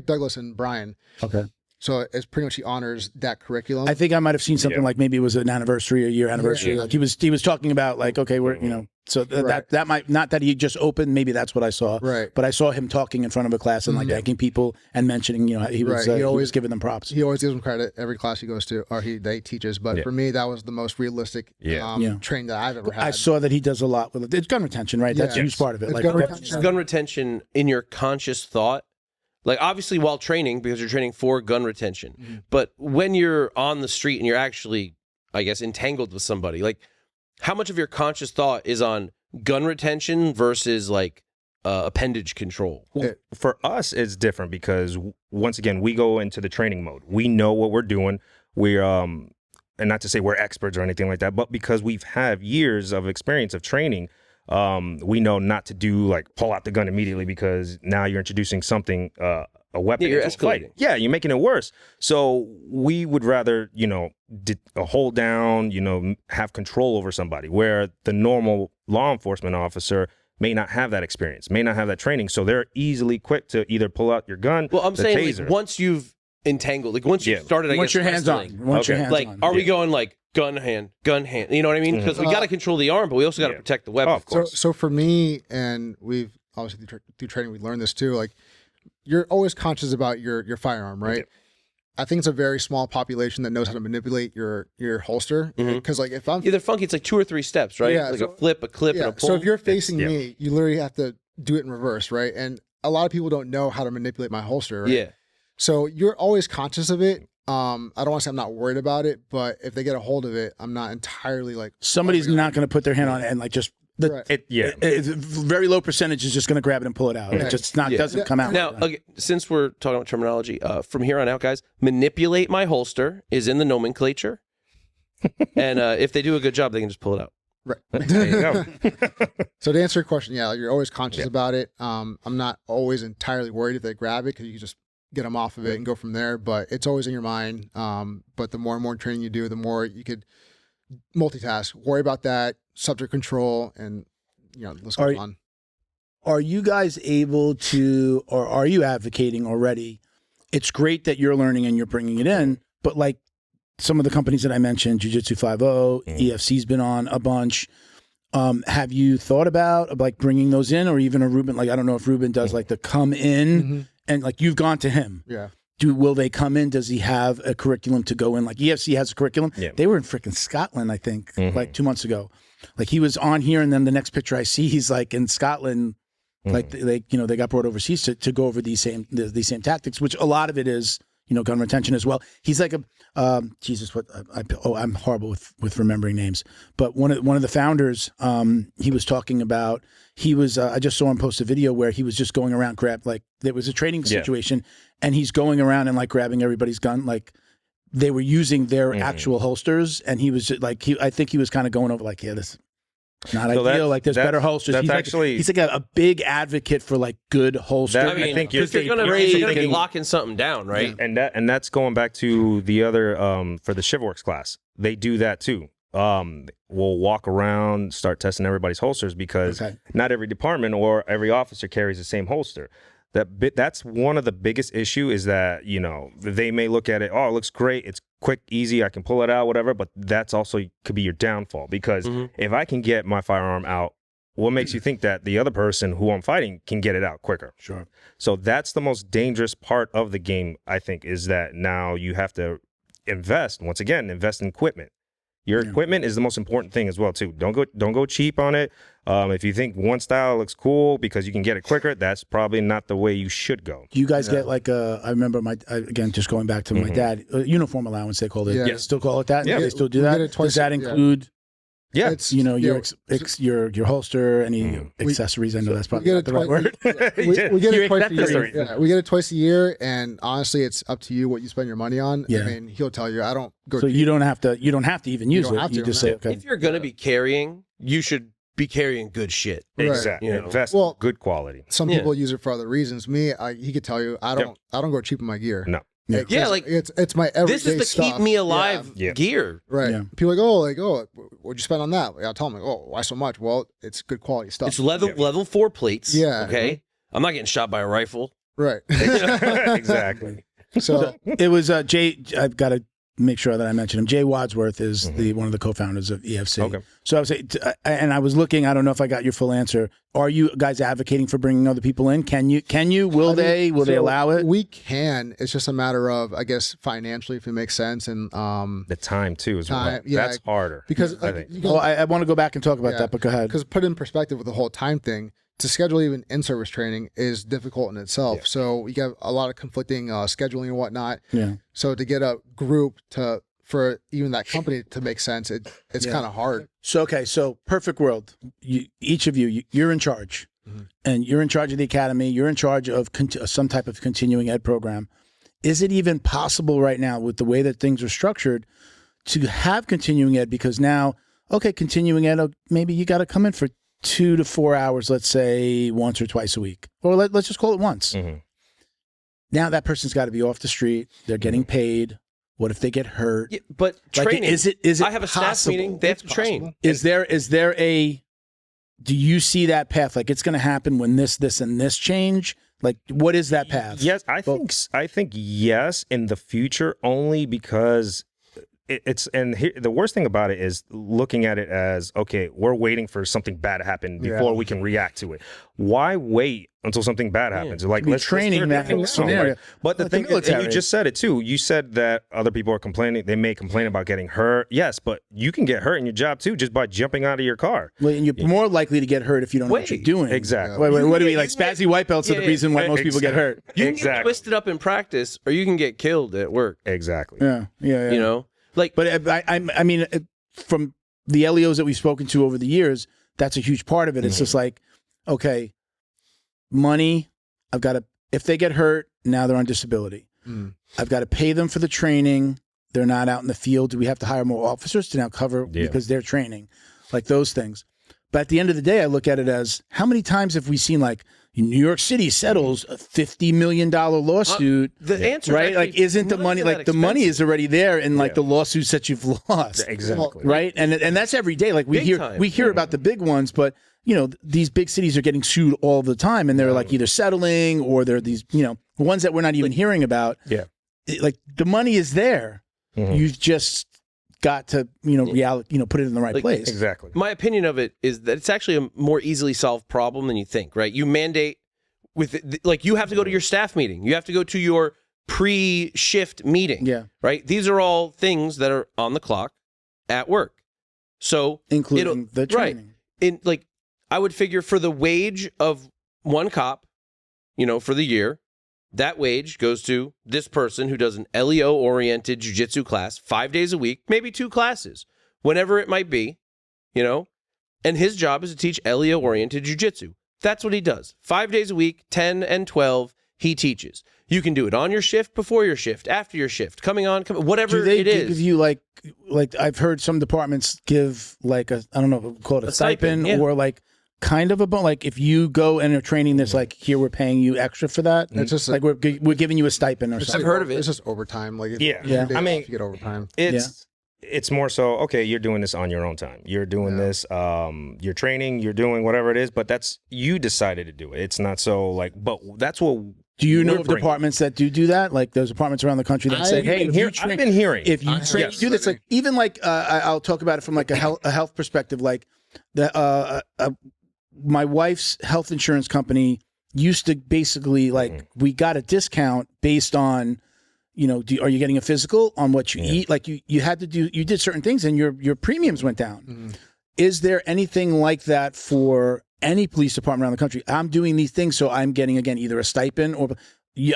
Douglas and Brian. Okay. So it's pretty much he honors that curriculum. I think I might have seen something maybe it was an anniversary, a year anniversary. Yeah. He was talking about okay, we're so that might not that he just opened. Maybe that's what I saw. Right. But I saw him talking in front of a class and thanking people and mentioning he was giving them props. He always gives them credit every class he goes to or he teaches. But for me, that was the most realistic training that I've ever had. I saw that he does a lot with it. It's gun retention, right? That's a huge part of it. Gun retention in your conscious thought. Obviously while training, because you're training for gun retention. But when you're on the street and you're actually, I guess, entangled with somebody, how much of your conscious thought is on gun retention versus appendage control? Well, for us, it's different because once again, we go into the training mode. We know what we're doing. We're, and not to say we're experts or anything like that, but because we've had years of experience of training, we know not to do pull out the gun immediately because now you're introducing something, a weapon. You're into a escalating. fight. Yeah, you're making it worse. So we would rather, hold down, have control over somebody where the normal law enforcement officer may not have that experience, may not have that training. So they're easily quick to either pull out your gun. Well, I'm saying taser. Once you've entangled, once you've started, once your hands on, are we going gun hand? You know what I mean? Because we got to control the arm, but we also got to protect the weapon. Of course. So for me, and we've obviously through training, we learned this too. You're always conscious about your firearm, right? I think it's a very small population that knows how to manipulate your holster. Because like if I'm They're funky. It's like 2 or 3 steps, right? Yeah, like so- a flip, a clip, and a pull. So if you're facing me, you literally have to do it in reverse, right? And a lot of people don't know how to manipulate my holster, right? Yeah. So you're always conscious of it. I don't want to say I'm not worried about it, but if they get a hold of it, I'm not entirely like Somebody's not going to put their hand on it and like just Right. it's very low percentage is just going to grab it and pull it out. It just doesn't come out. Now, okay, since we're talking about terminology, from here on out, guys, manipulate my holster is in the nomenclature. And if they do a good job, they can just pull it out. Right. There you go. So to answer your question, yeah, you're always conscious about it. I'm not always entirely worried if they grab it because you can just get them off of it and go from there. But it's always in your mind. But the more and more training you do, the more you could multitask, worry about that, subject control, and let's go on. Are you guys able to, or are you advocating already? It's great that you're learning and you're bringing it in, but like some of the companies that I mentioned, Jiu-Jitsu 5.0, EFC's been on a bunch. Have you thought about like bringing those in, or even a Ruben? Like I don't know if Ruben does like the come in and like you've gone to him. Yeah. Will they come in? Does he have a curriculum to go in? Like EFC has a curriculum. Yeah. They were in freaking Scotland, I think, like 2 months ago. Like he was on here, and then the next picture I see, he's like in Scotland. Like they got brought overseas to go over these same tactics, which a lot of it is gun retention as well. He's like Jesus, I'm horrible with remembering names. But one of the founders, he was talking about. I just saw him post a video where he was just going around there was a training situation, and he's going around and like grabbing everybody's gun, like they were using their actual holsters, and he was just like I think he was kind of going over like, this. Not ideal. Like there's better holsters. He's like a big advocate for like good holsters. I think you're gonna be locking something down, right? Yeah. And that's going back to the other for the Shivworks class. They do that too. We'll walk around, start testing everybody's holsters because not every department or every officer carries the same holster. That's one of the biggest issue is that, they may look at it, oh, it looks great, it's quick, easy, I can pull it out, whatever, but that's also could be your downfall because if I can get my firearm out, what makes you think that the other person who I'm fighting can get it out quicker? Sure. So that's the most dangerous part of the game, I think, is that now you have to invest in equipment. Your equipment is the most important thing as well too. Don't go cheap on it. If you think one style looks cool because you can get it quicker, that's probably not the way you should go. Do you guys get like I remember again just going back to my dad, uniform allowance they called it. Yeah. Still call it that? Yeah. They still do that? Does that include Yeah, it's, your holster, any accessories? I know that's probably not the right word. We get it twice a year. Yeah, we get it twice a year, and honestly, it's up to you what you spend your money on. Yeah. I mean, he'll tell you. I don't go. So you don't have to even use it. You just say, okay. If you're gonna be carrying, you should be carrying good shit. Exactly. You know? Invest good quality. Some people use it for other reasons. Me, he could tell you. I don't go cheap on my gear. No. Like it's my everyday this is the stuff. keep me alive gear. Right. Yeah. People are like, what'd you spend on that? I'll tell them, why so much? Well, it's good quality stuff. It's level 4 plates. Yeah. Okay. I'm not getting shot by a rifle. Right. Exactly. So it was Jay. I've got to make sure that I mention him. Jay Wadsworth is one of the co-founders of EFC. Okay. So I was saying, and I was looking. I don't know if I got your full answer. Are you guys advocating for bringing other people in? Can you? Will they allow it? We can. It's just a matter of, I guess, financially, if it makes sense, and the time too is that's harder because I think. I want to go back and talk about that, but go ahead. Because put in perspective with the whole time thing, to schedule even in-service training is difficult in itself. Yeah. So you have a lot of conflicting scheduling and whatnot. Yeah. So to get a group for even that company to make sense, it's kind of hard. So perfect world. Each of you're in charge, and you're in charge of the academy. You're in charge of some type of continuing ed program. Is it even possible right now with the way that things are structured to have continuing ed? Because now, continuing ed, maybe you got to come in for 2 to 4 hours, let's say once or twice a week, or let's just call it once. Now that person's got to be off the street. They're getting paid. What if they get hurt? Yeah, but training. Is it I have a staff meeting. They have to train. Is there do you see that path? Like it's going to happen when this and this change? Like what is that path? Yes, I think yes in the future, only because the worst thing about it is looking at it as, okay, we're waiting for something bad to happen before we can react to it. Why wait until something bad happens? Like, let's training that scenario. But the thing is, and you just said it too. You said that other people are complaining. They may complain about getting hurt. Yes, but you can get hurt in your job too just by jumping out of your car. Well, and you're more likely to get hurt if you don't know what you're doing. Exactly. Wait, what do we like? Spazzy white belts are the reason why most people get hurt. You can get twisted up in practice, or you can get killed at work. Exactly. Yeah. You know, like. But I mean, from the LEOs that we've spoken to over the years, that's a huge part of it. It's just like, okay, money. I've got to. If they get hurt, now they're on disability. I've got to pay them for the training. They're not out in the field. Do we have to hire more officers to now cover because they're training, like those things? But at the end of the day, I look at it as how many times have we seen like New York City settles a $50 million lawsuit? The answer, right? Like, isn't the money like the money is already there in like the lawsuits that you've lost? Exactly. Right, and that's every day. Like we hear about the big ones, but you know these big cities are getting sued all the time, and they're like either settling or they're these ones that we're not even hearing about. Yeah, like the money is there. You've just got to put it in the right place. Exactly. My opinion of it is that it's actually a more easily solved problem than you think, right? You mandate like you have to go to your staff meeting. You have to go to your pre-shift meeting. Yeah. Right? These are all things that are on the clock at work. So including the training. Right. I would figure for the wage of one cop, for the year, that wage goes to this person who does an LEO-oriented jiu-jitsu class 5 days a week, maybe 2 classes, whenever it might be, and his job is to teach LEO-oriented jiu-jitsu. That's what he does. 5 days a week, 10 and 12, he teaches. You can do it on your shift, before your shift, after your shift, coming on, whatever it is. Do they give you like I've heard some departments give like I don't know, call it a stipend or like kind of like if you go and are training, there's like here we're paying you extra for that. It's just like we're giving you a stipend or something. I've heard of it. It's just overtime. Like I mean, you get overtime. It's more so, okay, you're doing this on your own time. You're doing this, you're training, you're doing whatever it is, but that's you decided to do it. It's not so like, but that's what. Do you know of departments that do that? Like there's departments around the country that say, "Hey, I've been hearing if you train, do this." Like even like I'll talk about it from like a health perspective. Like my wife's health insurance company used to basically like we got a discount based on, are you getting a physical on what you eat? Like you had to do, you did certain things and your premiums went down. Is there anything like that for any police department around the country? I'm doing these things, so I'm getting, again, either a stipend or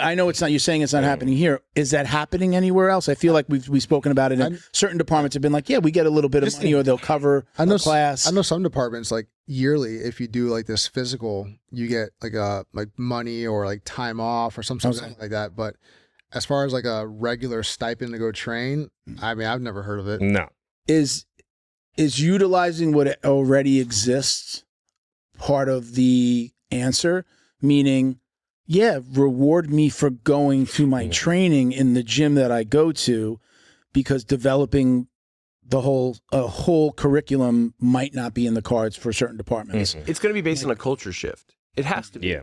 I know it's not, you're saying it's not happening here. Is that happening anywhere else? I feel like we've spoken about it, and certain departments have been like, yeah, we get a little bit of money or they'll cover a class. I know some departments, like yearly, if you do like this physical, you get like money or like time off or something like that. But as far as like a regular stipend to go train, I mean, I've never heard of it. No. Is utilizing what already exists part of the answer? Meaning, yeah, reward me for going to my training in the gym that I go to, because developing the whole curriculum might not be in the cards for certain departments. It's going to be based on a culture shift. It has to be. Yeah.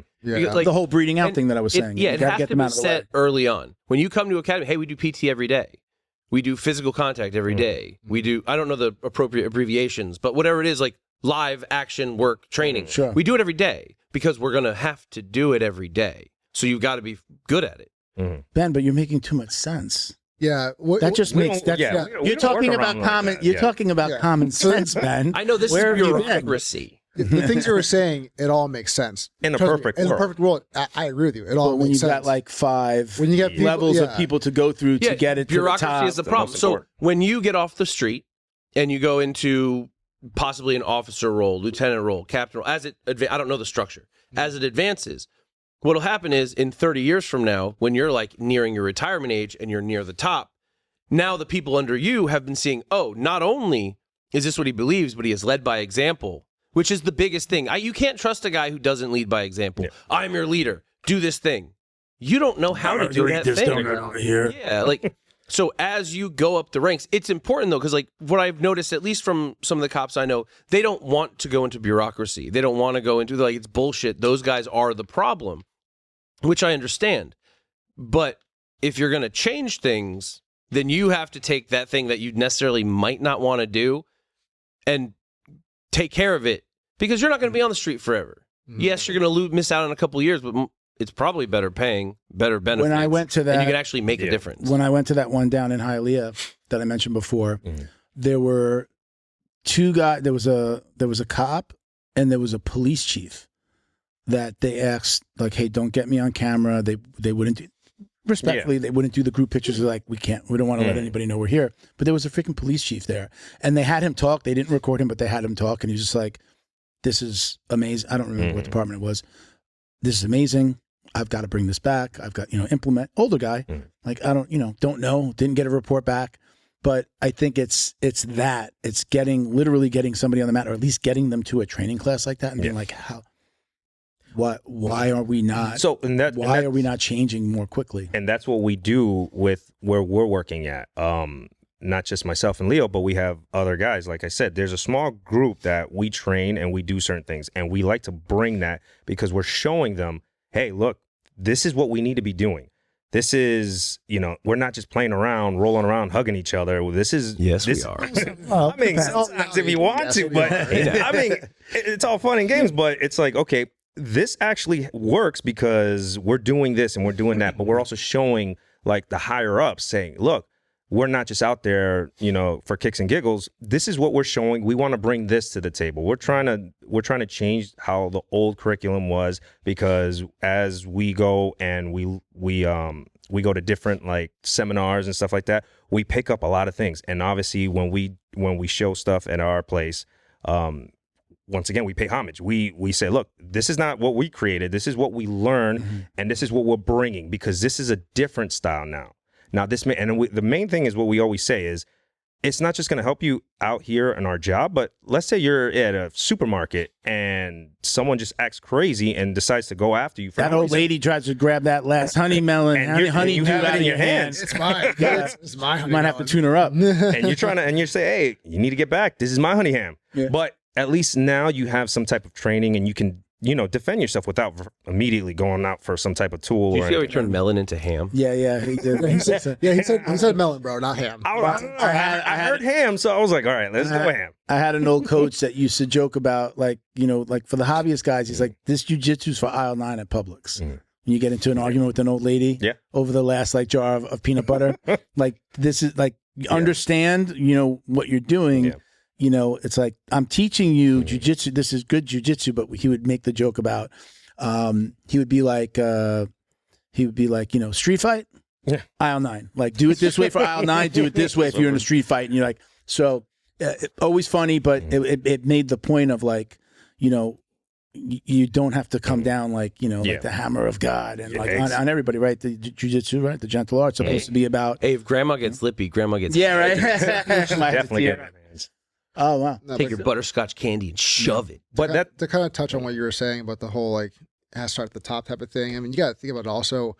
Like the whole breeding out thing that I was saying. It has to be set early on. When you come to academy, hey, we do PT every day. We do physical contact every day. We do, I don't know the appropriate abbreviations, but whatever it is, like live action work training. Sure. We do it every day because we're going to have to do it every day. So you've got to be good at it. Ben, but you're making too much sense. Yeah, that just makes that. You're talking about common. You're talking about common sense, Ben. I know this is bureaucracy. The things you were saying, it all makes sense. In the perfect world, I agree with you. It all makes sense. When you got like 5 when you get levels of people to go through to get it to the top. Bureaucracy is the problem. So when you get off the street and you go into possibly an officer role, lieutenant role, captain role, I don't know the structure. As it advances, what'll happen is in 30 years from now, when you're like nearing your retirement age and you're near the top, now the people under you have been seeing, oh, not only is this what he believes, but he has led by example, which is the biggest thing. You can't trust a guy who doesn't lead by example. I'm your leader. Do this thing. You don't know how to do that thing. Over here. Yeah, like, so as you go up the ranks, it's important though, because like what I've noticed, at least from some of the cops I know, they don't want to go into bureaucracy. They don't want to go into like, it's bullshit. Those guys are the problem, which I understand. But if you're going to change things, then you have to take that thing that you necessarily might not want to do and take care of it, because you're not going to be on the street forever. Yes, you're going to miss out on a couple of years, but it's probably better paying, better benefits. When I went to that, and you can actually make a difference. When I went to that one down in Hialeah that I mentioned before, there were two guys. There was a cop and there was a police chief that they asked, like, "Hey, don't get me on camera." They wouldn't do, respectfully. They wouldn't do the group pictures. They're like, we don't want to let anybody know we're here. But there was a freaking police chief there, and they had him talk. They didn't record him, but they had him talk, and he was just like, "This is amazing." I don't remember what department it was. "This is amazing. I've got to bring this back. I've got, implement." Older guy, like, I don't know, didn't get a report back. But I think it's literally getting somebody on the mat, or at least getting them to a training class like that, and being like, why are we not? Why are we not changing more quickly? And that's what we do with where we're working at. Not just myself and Leo, but we have other guys. Like I said, there's a small group that we train and we do certain things, and we like to bring that because we're showing them, hey, look, this is what we need to be doing. This is, we're not just playing around, rolling around, hugging each other. This is we are. I mean, sometimes if you want to, but I mean, it's all fun and games. But it's like, okay, this actually works because we're doing this and we're doing that, but we're also showing like the higher ups saying, look, we're not just out there, for kicks and giggles. This is what we're showing. We want to bring this to the table. We're trying to change how the old curriculum was, because as we go and we go to different like seminars and stuff like that, we pick up a lot of things. And obviously when we show stuff at our place, once again, we pay homage. We say, look, this is not what we created. This is what we learned, and this is what we're bringing, because this is a different style now. Now, the main thing is what we always say is, it's not just going to help you out here in our job, but let's say you're at a supermarket and someone just acts crazy and decides to go after you. That old lady tries to grab that last honey melon, and you have it in your hands. It's mine. It's my honey You might melon. have to tune her up. And you're and you say, hey, you need to get back. This is my honey ham. Yeah. But at least now you have some type of training and you can, defend yourself without immediately going out for some type of tool. Do you see how he turned melon into ham? Yeah, he did. he said melon, bro, not ham. I heard ham, so I was like, all right, let's go ham. I had an old coach that used to joke about, like, like for the hobbyist guys, he's like, this jiu-jitsu's for aisle 9 at Publix. When you get into an argument with an old lady over the last like jar of peanut butter, like, this is like, understand, what you're doing. Yeah. It's like, I'm teaching you jiu-jitsu. This is good jiu-jitsu, but he would make the joke about, he would be like, street fight, aisle 9. Like, do it this way for aisle 9. Do it this way if you're in a street fight. And you're like, so always funny, but it made the point of like, you don't have to come down like, like the hammer of God and like on everybody, right? The jiu-jitsu, right? The gentle art's supposed to be about. Hey, if grandma gets lippy, grandma gets right. Definitely get it. Oh wow! Take your butterscotch candy and shove it. But to kind of touch on what you were saying about the whole like it has to start at the top type of thing. I mean, you got to think about it also,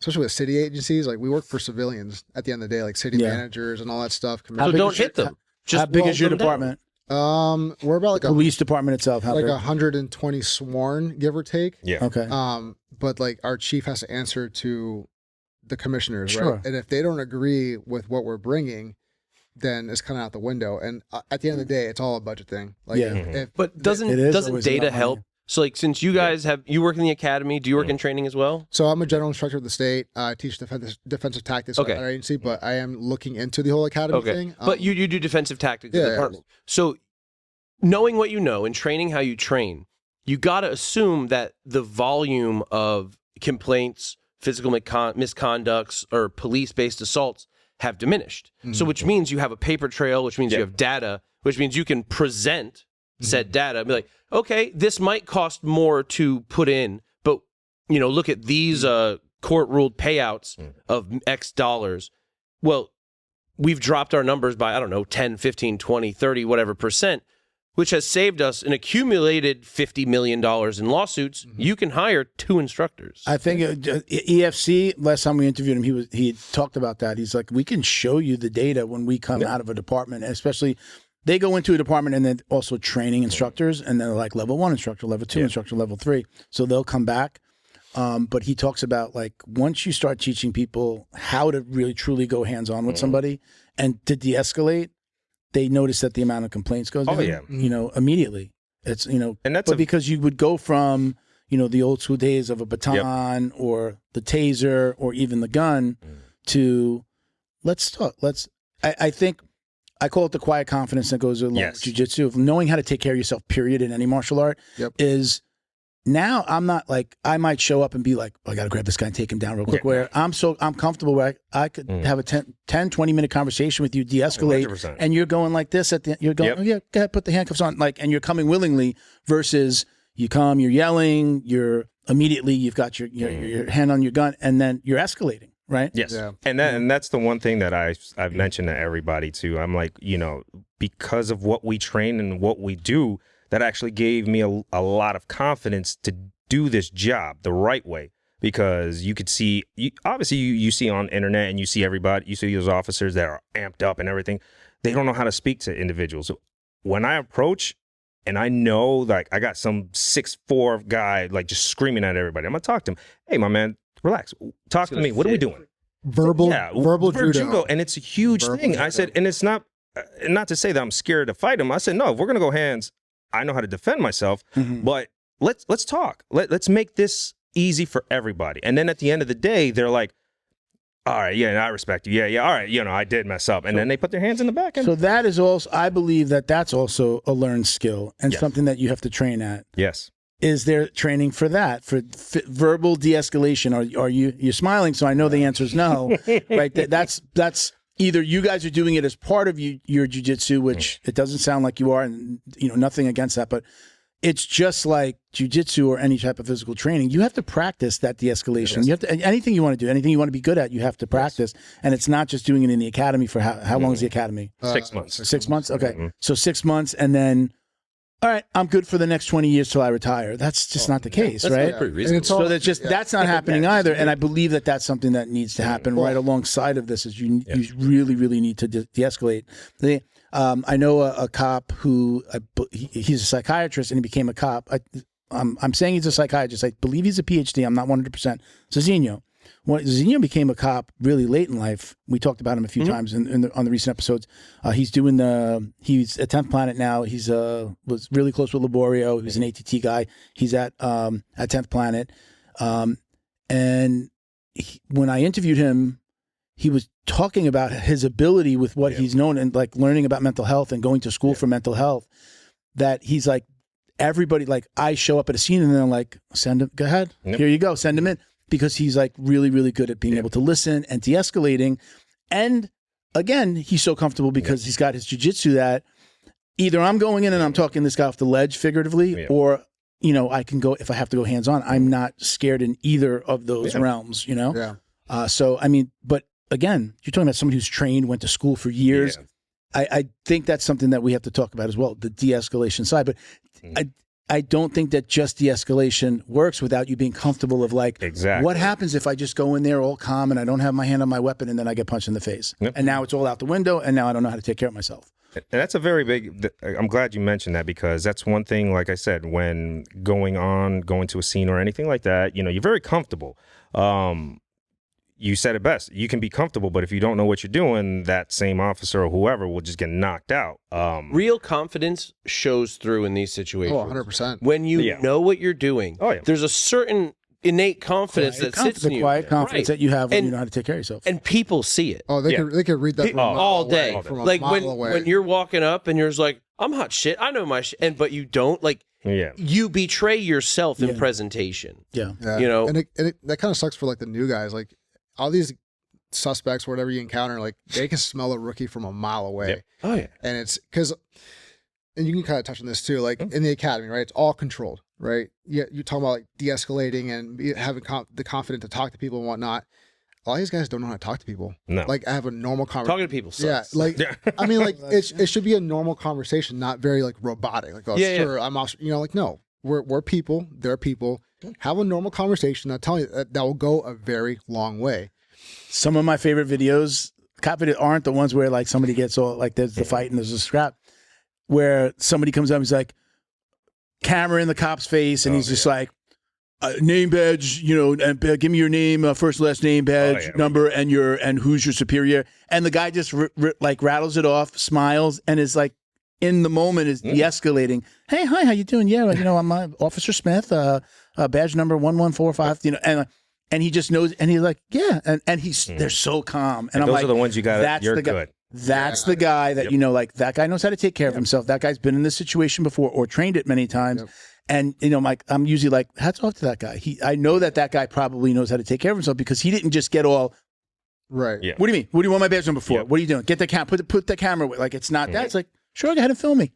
especially with city agencies. Like we work for civilians at the end of the day, like city managers and all that stuff. So don't hit them. How big is your department? We're about like the police department itself. Like 120 sworn, give or take. Yeah. Okay. But like our chief has to answer to the commissioners, Sure. right? And if they don't agree with what we're bringing, then it's kind of out the window. And at the end of the day, it's all a budget thing. Like, but doesn't data help? So like, since you guys you work in the academy, do you work in training as well? So I'm a general instructor of the state. I teach defensive tactics at our agency, but I am looking into the whole academy thing. But you do defensive tactics in the department. So knowing what you know and training how you train, you got to assume that the volume of complaints, physical misconducts, or police-based assaults have diminished. So which means you have a paper trail, which means you have data, which means you can present said data and be like, okay, this might cost more to put in, but look at these court ruled payouts of X dollars. Well, we've dropped our numbers by, I don't know, 10, 15, 20, 30, whatever percent, which has saved us an accumulated $50 million in lawsuits. You can hire 2 instructors. I think EFC, last time we interviewed him, he talked about that. He's like, we can show you the data when we come out of a department, especially they go into a department and then also training instructors, and they're like level 1 instructor, level 2 instructor, level 3. So they'll come back. but he talks about like once you start teaching people how to really truly go hands-on with somebody and to de-escalate, they notice that the amount of complaints goes down, you know, immediately. It's, you know, and that's because you would go from, you know, the old school days of a baton or the taser or even the gun to let's talk. I think I call it the quiet confidence that goes along with jiu-jitsu, of knowing how to take care of yourself, period, in any martial art is now I'm not like, I might show up and be like, oh, I got to grab this guy and take him down real quick, where I'm comfortable where I could have a 10, 20 minute conversation with you, de-escalate, 100%. and you're going like this at the, you're going, oh yeah, go ahead, put the handcuffs on, like, and you're coming willingly versus you come, you're yelling, you're immediately, you've got your hand on your gun and then you're escalating. Right. Yes. Yeah. And that's the one thing that I've mentioned to everybody too. I'm like, you know, because of what we train and what we do, that actually gave me a lot of confidence to do this job the right way. Because you could see, obviously you see on internet and you see everybody, you see those officers that are amped up and everything. They don't know how to speak to individuals. So when I approach and I know like I got some 6'4" guy like just screaming at everybody, I'm gonna talk to him. Hey, my man, relax. Talk to me. What are we doing? Verbal judo. And it's a huge thing. I said, and it's not to say that I'm scared to fight him. I said, no, if we're gonna go hands, I know how to defend myself, but let's talk. Let's make this easy for everybody. And then at the end of the day, they're like, all right, yeah, I respect you. Yeah, all right, you know, I did mess up. And then they put their hands in the back. So that is also, I believe that's also a learned skill and something that you have to train at. Yes. Is there training for that, for verbal de-escalation? Are you're smiling, so I know the answer is no, right? That's either you guys are doing it as part of your jiu-jitsu, which it doesn't sound like you are, and you know, nothing against that, but it's just like jiu-jitsu or any type of physical training. You have to practice that de-escalation. You have to, anything you want to do, anything you want to be good at, you have to practice. And it's not just doing it in the academy for how long is the academy? 6 months. 6 months? Okay. So 6 months and then, all right, I'm good for the next 20 years till I retire. That's just not the case, right? That's pretty reasonable. So that's not happening either. And I believe that's something that needs to happen right alongside of this. Is you really, really need to de-escalate. I know a cop who he's a psychiatrist and he became a cop. I'm saying he's a psychiatrist. I believe he's a PhD. I'm not 100%. Zizino. When Zizino became a cop really late in life, we talked about him a few times on the recent episodes. He's at 10th Planet now. He's was really close with Laborio. He's an ATT guy. He's at 10th Planet. And when I interviewed him, he was talking about his ability with what he's known and like learning about mental health and going to school for mental health, that he's like, everybody, like I show up at a scene and then I'm like, send him, go ahead. Here you go. Send him in. Because he's like really, really good at being able to listen and de-escalating. And again, he's so comfortable because he's got his jiu-jitsu that either I'm going in and I'm talking this guy off the ledge figuratively, or, you know, I can go, if I have to go hands on, I'm not scared in either of those realms, you know? So, I mean, but again, you're talking about somebody who's trained, went to school for years. I think that's something that we have to talk about as well, the de-escalation side. But I don't think that just de-escalation works without you being comfortable of like, what happens if I just go in there all calm and I don't have my hand on my weapon and then I get punched in the face? And now it's all out the window and now I don't know how to take care of myself. And that's a very big, I'm glad you mentioned that, because that's one thing, like I said, when going to a scene or anything like that, you know, you're very comfortable. You said it best. You can be comfortable, but if you don't know what you're doing, that same officer or whoever will just get knocked out. Real confidence shows through in these situations. 100%. When you know what you're doing, there's a certain innate confidence that sits in you. Quiet confidence that you have when you know how to take care of yourself. And people see it. Oh, they could read that from all day. From like a mile away. when you're walking up and you're just like, I'm hot shit. I know my shit. But you don't, like, you betray yourself in presentation. Yeah. You know? And that kind of sucks for like the new guys. Like, all these suspects, whatever you encounter, like they can smell a rookie from a mile away. Oh yeah. And it's because, and you can kind of touch on this too, like in the academy, right? It's all controlled, right? Yeah. You're talking about like de-escalating and having the confidence to talk to people and whatnot. A lot of these guys don't know how to talk to people. No. Like I have a normal conversation. Talking to people sucks. Yeah. Like, I mean, like it should be a normal conversation, not very like robotic. Like, oh, sure, I'm also, you know, like, no, we're people. They're people. Have a normal conversation. I'm telling you that will go a very long way. Some of my favorite videos, cop videos, aren't the ones where like somebody gets all like there's the fight and there's a scrap, where somebody comes up and he's like, camera in the cop's face, and he's just like, name badge, and give me your name, first, last name, badge, number, and who's your superior. And the guy just like rattles it off, smiles, and is like, in the moment is de-escalating. Hey, hi, how you doing? Yeah, I'm Officer Smith, badge number 1145. And he just knows, and he's like, yeah, and they're so calm. And I'm those like, are the ones you got. You're good. That's the guy that like that guy knows how to take care of himself. That guy's been in this situation before or trained it many times. And I'm usually like, hats off to that guy. I know that guy probably knows how to take care of himself because he didn't just get all right. Yeah. What do you mean? What do you want my badge number for? What are you doing? Get the camera. Put the camera away. Like it's not that. It's like, sure, go ahead and film me.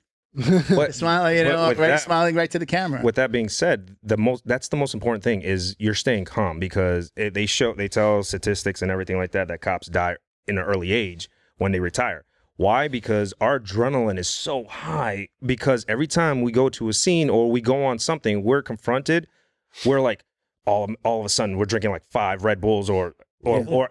Smiling, smiling right to the camera. With that being said, that's the most important thing is you're staying calm because they tell statistics and everything like that cops die in an early age when they retire. Why? Because our adrenaline is so high because every time we go to a scene or we go on something, we're confronted. We're like all of a sudden we're drinking like 5 Red Bulls or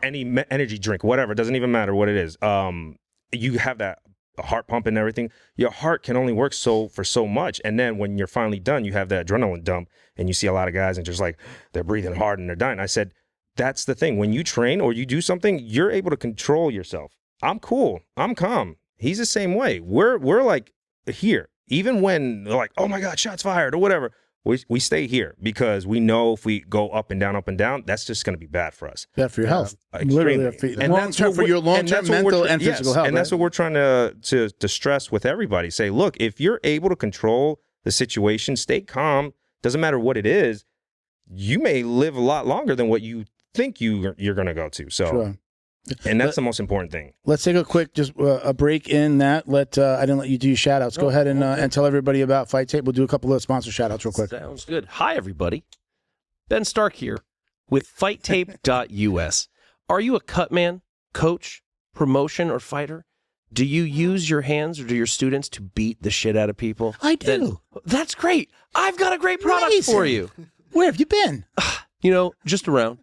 any energy drink, whatever. It doesn't even matter what it is. You have that heart pump and everything. Your heart can only work for so much, and then when you're finally done, you have that adrenaline dump, and you see a lot of guys and just like they're breathing hard and they're dying. I said, that's the thing. When you train or you do something, you're able to control yourself. I'm cool. I'm calm. He's the same way. We're like here, even when they're like, oh my God, shots fired or whatever. We stay here because we know if we go up and down, that's just going to be bad for us. Bad for your health. Literally. And long-term for your long-term mental and physical health. And that's what we're trying to stress with everybody. Say, look, if you're able to control the situation, stay calm. Doesn't matter what it is. You may live a lot longer than what you think you're going to go to. So. Sure. And that's the most important thing. Let's take a quick, just a break in that. I didn't let you do your shout outs. Go ahead and tell everybody about Fight Tape. We'll do a couple of sponsor shout outs real quick. Sounds good. Hi, everybody. Ben Stark here with fighttape.us. Are you a cut man, coach, promotion, or fighter? Do you use your hands or do your students to beat the shit out of people? I do. That's great. I've got a great product for you. Where have you been? Just around.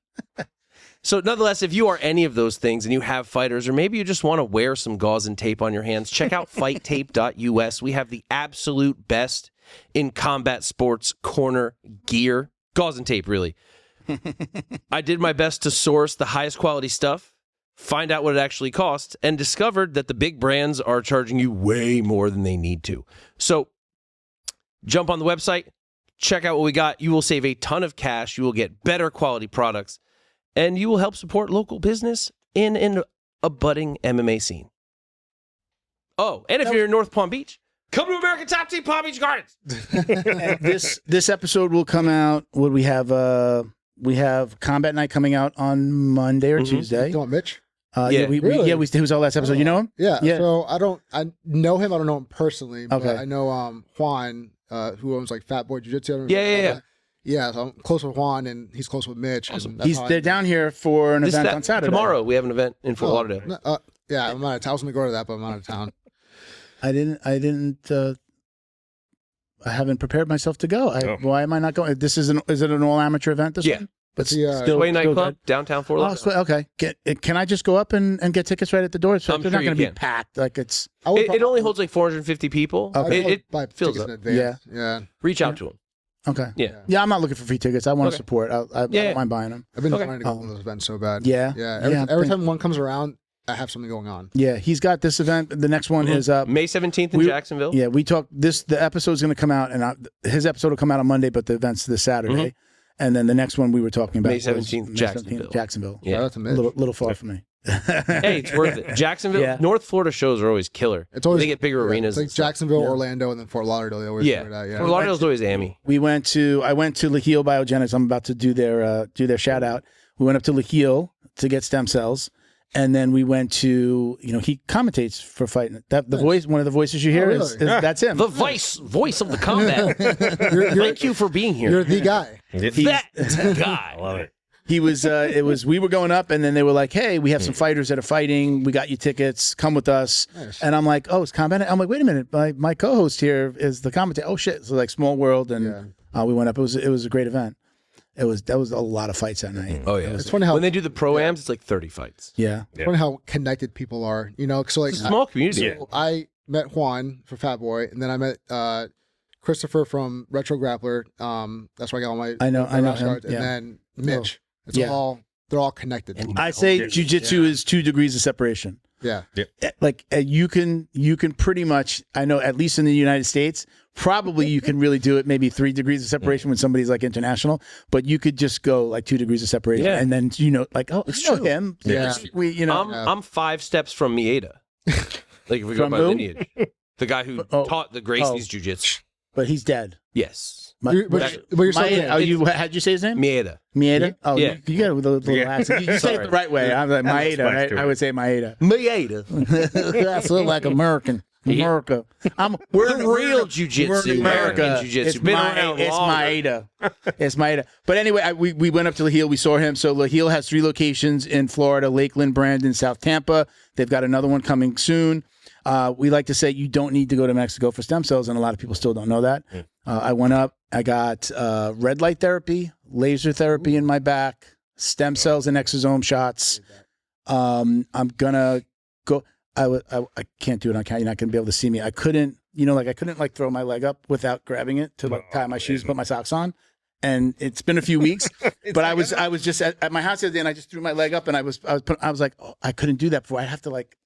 So nonetheless, if you are any of those things and you have fighters, or maybe you just want to wear some gauze and tape on your hands, check out fighttape.us. We have the absolute best in combat sports corner gear. Gauze and tape, really. I did my best to source the highest quality stuff, find out what it actually costs, and discovered that the big brands are charging you way more than they need to. So jump on the website, check out what we got. You will save a ton of cash. You will get better quality products. And you will help support local business in a budding MMA scene. Oh, and if you're in North Palm Beach, come to American Top Team Palm Beach Gardens. This episode will come out. What we have Combat Night coming out on Monday or Tuesday. You want Mitch? He was our last episode. You know him? Yeah. So I know him. I don't know him personally, but I know Juan, who owns like Fat Boy Jiu-Jitsu. Yeah. Yeah, so I'm close with Juan, and he's close with Mitch. Awesome. They're down here for an event on Saturday. Tomorrow, we have an event in Fort Lauderdale. Yeah, I'm out of town. I was going to go to that, but I'm out of town. I haven't prepared myself to go. Why am I not going? Is it an all-amateur event this one? But Sway Nightclub, downtown Fort Lauderdale. Okay. Can I just go up and get tickets right at the door? So they're not going to be packed. Like it only holds like 450 people. Okay. It fills up. Yeah. Reach out to them. Okay. Yeah. I'm not looking for free tickets. I want to support. I don't mind buying them. I've been trying to go to those events so bad. Yeah. Every time one comes around, I have something going on. Yeah. He's got this event. The next one is May 17th in Jacksonville. Yeah. We talked the episode's going to come out, and his episode will come out on Monday, but the event's this Saturday. And then the next one we were talking about May 17th, Jacksonville. Yeah. That's a little far from me. Hey, it's worth it. Jacksonville, North Florida shows are always killer. They get bigger arenas. It's like Jacksonville, Orlando, and then Fort Lauderdale. They always figure it out. Fort Lauderdale's always Amy. I went to Laheel Biogenics. I'm about to do their shout out. We went up to Laheel to get stem cells, and then we went to he commentates for fighting. One of the voices you hear is that's him. The voice of the combat. Thank you for being here. You're the guy. That guy. I love it. He was, we were going up, and then they were like, hey, we have some fighters that are fighting. We got you tickets. Come with us. Nice. And I'm like, oh, it's combat. I'm like, wait a minute. My co-host here is the commentator. Oh, shit. So like Small World. And we went up. It was a great event. That was a lot of fights that night. Oh, yeah. It's funny how when they do the pro-ams, it's like 30 fights. Yeah. It's funny how connected people are, So like it's a small community. So I met Juan for Fat Boy, and then I met Christopher from Retro Grappler. That's where I got all my I know him, and yeah. then Mitch. It's Yeah. all they're all connected. I say jiu-jitsu is 2 degrees of separation. Yeah. Like you can pretty much, I know at least in the United States, probably you can really do it maybe 3 degrees of separation when somebody's like international, but you could just go like 2 degrees of separation and then, like, oh, it's know him. Yeah. I'm 5 steps from Mieta. Like if we go From by who? lineage. The guy who taught the Gracie's jiu-jitsu. But he's dead. Yes. But you're so Maeda, how'd you say his name? Mieta. Mieta? Oh, Yeah. you got it with a little accent. You say it the right way. I'm like Maeda, right? I would say Maeda. Mieta. That's like American. America. We're the real jiu-jitsu. American jiu-jitsu. It's Been around it's longer. Maeda. It's Maeda. But anyway, we went up to Laheel. We saw him. So Laheel has 3 locations in Florida: Lakeland, Brandon, South Tampa. They've got another one coming soon. We like to say you don't need to go to Mexico for stem cells, and a lot of people still don't know that. I went up. I got red light therapy, laser therapy in my back, stem cells and exosome shots. I'm gonna go. I can't do it on camera. You're not gonna be able to see me. I couldn't, I couldn't like throw my leg up without grabbing it to like tie my shoes, put my socks on. And it's been a few weeks, but I was just at my house the other day, and I just threw my leg up, and I was like, oh, I couldn't do that before. I have to like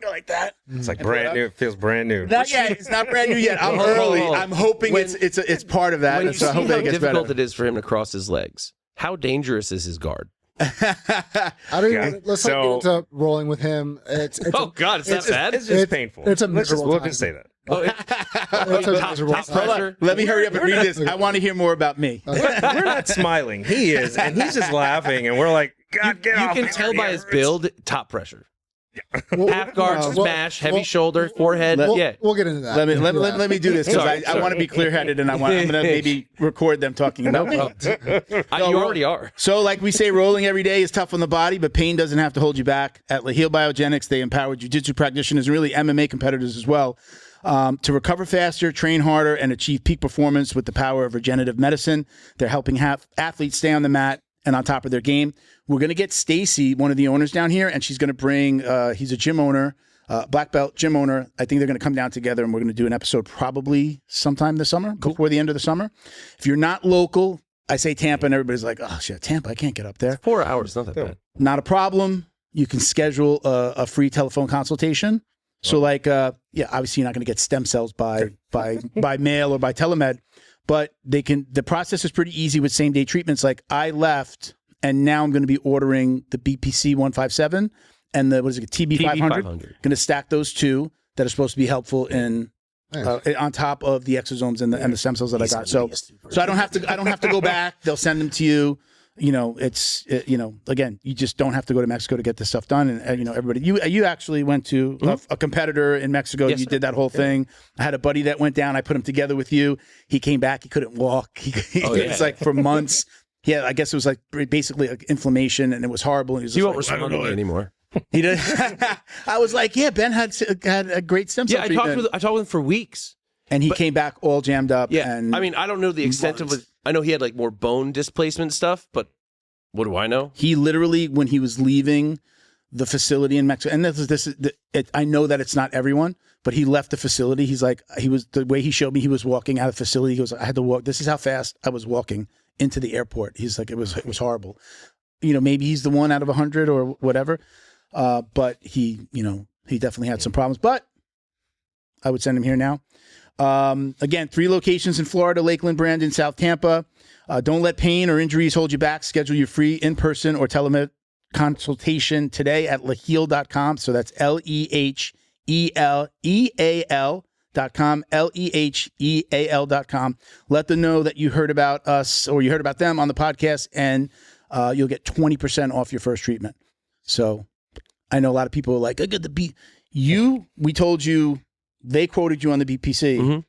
go like that. It's like brand new. It feels brand new. Not yet. It's not brand new yet. I'm early. I'm hoping it's part of that. When And you so I see hope that how it gets difficult better. it is for him to cross his legs, how dangerous is his guard? I don't even. Let's not get into rolling with him. It's Oh God, it's that bad? It's just painful. It's a We'll miserable just say that. It's a miserable top time. pressure. Let me hurry up and read this. I want to hear more about me. We're not smiling. He is, and he's just laughing, and we're like, God, get You off can me. tell by his build, top pressure. Well, Half guard, well, smash, heavy well, shoulder, forehead. We'll, Yeah. we'll get into that. Let me do this because Sorry, I want to be clear headed, and I'm going to maybe record them talking about me. You already are. So, like we say, rolling every day is tough on the body, but pain doesn't have to hold you back. At Laheel Biogenics, they empower jiu-jitsu practitioners and really MMA competitors as well to recover faster, train harder, and achieve peak performance with the power of regenerative medicine. They're helping athletes stay on the mat and on top of their game. We're going to get Stacy, one of the owners down here, and she's going to bring, he's a gym owner, black belt gym owner. I think they're going to come down together, and we're going to do an episode probably sometime this summer, before the end of the summer. If you're not local, I say Tampa, and everybody's like, oh, shit, Tampa, I can't get up there. 4 hours, not that bad. Not a problem. You can schedule a free telephone consultation. So, obviously you're not going to get stem cells by mail or by telemed, but the process is pretty easy with same day treatments. Like I left, and now I'm going to be ordering the BPC 157 and the TB 500. Going to stack those 2 that are supposed to be helpful in on top of the exosomes and the stem cells that I got. So I don't have to go back. They'll send them to you. Again, you just don't have to go to Mexico to get this stuff done. And everybody, you actually went to a competitor in Mexico. Yes, you sir. did that whole thing. I had a buddy that went down. I put him together with you. He came back. He couldn't walk. It's like for months. Yeah, I guess it was like basically like inflammation, and it was horrible. And he was You just won't like, respond to me anymore. He did. I was like, yeah, Ben had a great stem cell Yeah, treatment. I talked with him for weeks. And he came back all jammed up. Yeah, and I mean, I don't know the extent of it. I know he had like more bone displacement stuff, but what do I know? he literally, when he was leaving the facility in Mexico, and I know that it's not everyone, but he left the facility. He's like, the way he showed me, he was walking out of the facility. He goes, I had to walk. This is how fast I was walking into the airport. He's like, it was horrible. Maybe he's the one out of 100 or whatever. But he definitely had some problems, but I would send him here now. Again, 3 locations in Florida: Lakeland, Brandon, South Tampa. Don't let pain or injuries hold you back. Schedule your free in-person or telemed consultation today at Laheel.com. So that's LEHELEAL.com, LEHEAL.com. Let them know that you heard about us or you heard about them on the podcast, and you'll get 20% off your first treatment. So I know a lot of people are like, I got the B. We told you, they quoted you on the BPC. Mm-hmm.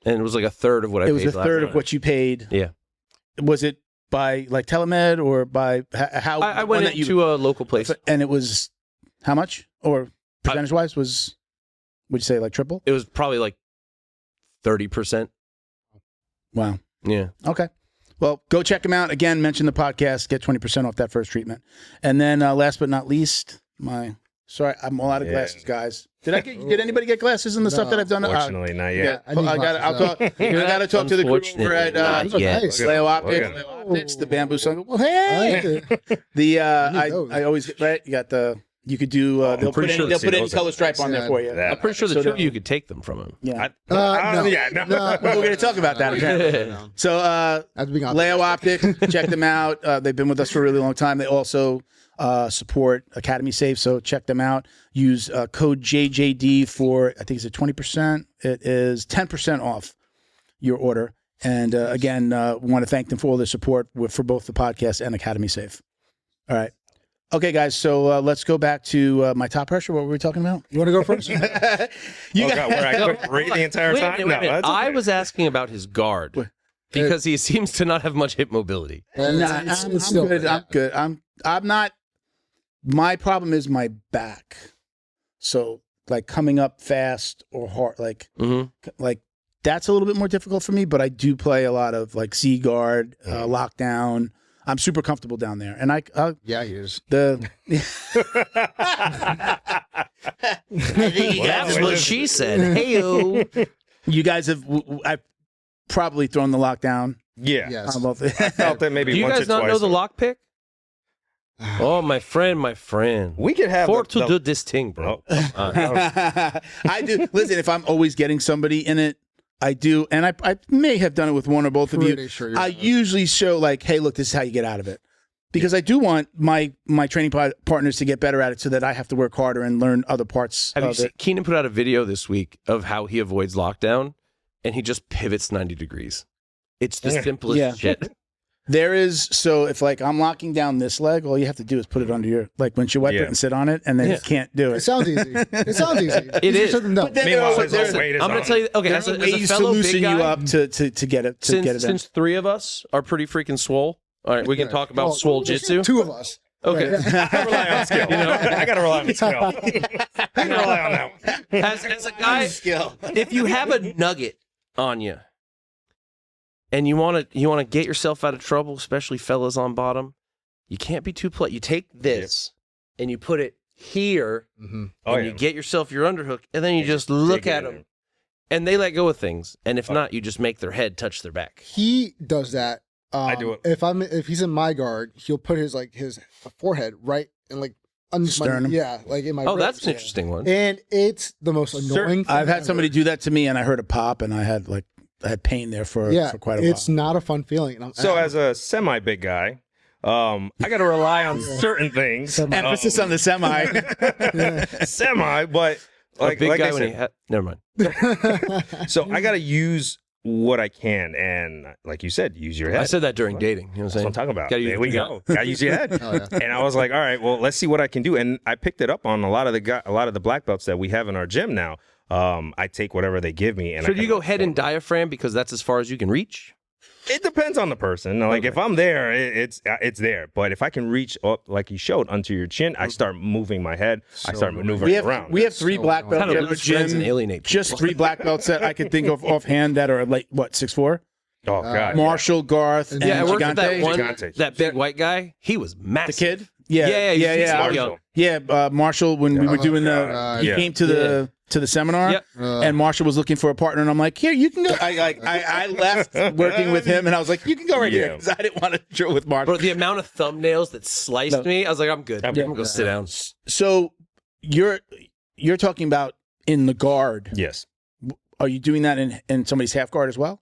And it was like a third of what I paid. It was a third of what you paid. Yeah. Was it by like telemed or by how? I went into a local place. And it was how much? Or percentage wise would you say like triple? It was probably like 30%. Wow. Yeah. Okay. Well, go check them out. Again, mention the podcast, get 20% off that first treatment. And then last but not least, my Sorry, I'm all out of glasses, guys. Did anybody get glasses in the stuff that I've done? Fortunately, not yet. I gotta talk to the crew over at Leo Optics, the bamboo sun. Well, hey, I always get right. You got the. You could do. They'll put any color stripe on there for you. I'm pretty sure the two of you could take them from him. Yeah. No. We're going to talk about that. Okay. So, Leo Optics, check them out. They've been with us for a really long time. They also support Academy Safe, so check them out. Use code JJD for, I think it's 20%. It is 10% off your order. And again, want to thank them for all their support for both the podcast and Academy Safe. All right. Okay, guys, so let's go back to my top pressure. What were we talking about? You want to go first? God, where I couldn't breathe the entire time? Wait a minute. I was asking about his guard because he seems to not have much hip mobility. I'm good. I'm not. My problem is my back. So, like coming up fast or hard, like that's a little bit more difficult for me. But I do play a lot of like Z guard, lockdown. I'm super comfortable down there, and he is. That's what she said. Hey-o. You guys have. I've probably thrown the lockdown. Yeah. Yes. I felt that maybe Do you once guys or not twice. know the lockpick? Oh, my friend. We could have For to do this thing, bro. I do. Listen, if I'm always getting somebody in it, I do, and I may have done it with one or both of you. Sure I usually show like, hey, look, this is how you get out of it, because I do want my training partners to get better at it, so that I have to work harder and learn other parts Have of you seen it. Keenan put out a video this week of how he avoids lockdown, and he just pivots 90 degrees. It's the simplest shit. There is, so if like I'm locking down this leg, all you have to do is put it under your like windshield wiper and sit on it, and then you can't do it. It sounds easy. It sounds easy. It is. But then Meanwhile, there's his weight is I'm going to tell you, okay, as a ways to fellow loosen big guy, you up to get it get it in. since three of us are pretty freaking swole, all right, we can talk about swole jitsu. Two of us. Okay. I rely on skill. I gotta rely on skill. I gotta rely on that one. As a guy, if you have a nugget on you, and you want to get yourself out of trouble, especially fellas on bottom, you can't be too you take this and you put it here, and you get yourself your underhook, and then you just look at them, and they let go of things. And if not, you just make their head touch their back. He does that. I do it. If he's in my guard, he'll put his forehead right and like under Sternum. like in my. Oh, ribs. that's an interesting one. And it's the most annoying thing I've had ever. somebody do that to me, and I heard a pop, and I had pain there for quite a while. It's not a fun feeling. And So as a semi-big guy, I got to rely on certain things. Emphasis on the semi. Semi, but Like, big like guy I when said, he never mind. so I got to use what I can, and like you said, use your head. I said that during dating. You know what I'm That's saying? what I'm talking about. Gotta use There we your go. Gotta use your head. And I was like, all right, well, let's see what I can do. And I picked it up on a lot of the black belts that we have in our gym now. I take whatever they give me. And So do you go head and diaphragm because that's as far as you can reach? It depends on the person. Like if I'm there, it's there. But if I can reach up, like you showed, onto your chin, I start moving my head. I start maneuvering around. We have 3 black belts Kind of in our lose friends and gym. alienate people. Just 3 black belts that I could think of offhand that are like 6'4". Oh God, Marshall, Garth, and Yeah, I worked with that Gigante. one, Gigante. that big white guy. He was The massive. kid? Yeah. Marshall. Marshall, when we were doing he came to the seminar, Yep. and Marshall was looking for a partner, and I'm like, here, you can go. I left working with him, and I was like, you can go right here, because I didn't want to drill with Marshall. Bro, the amount of thumbnails that sliced me, I was like, I'm good. I'm gonna go sit down. So you're talking about in the guard. Yes. Are you doing that in somebody's half guard as well?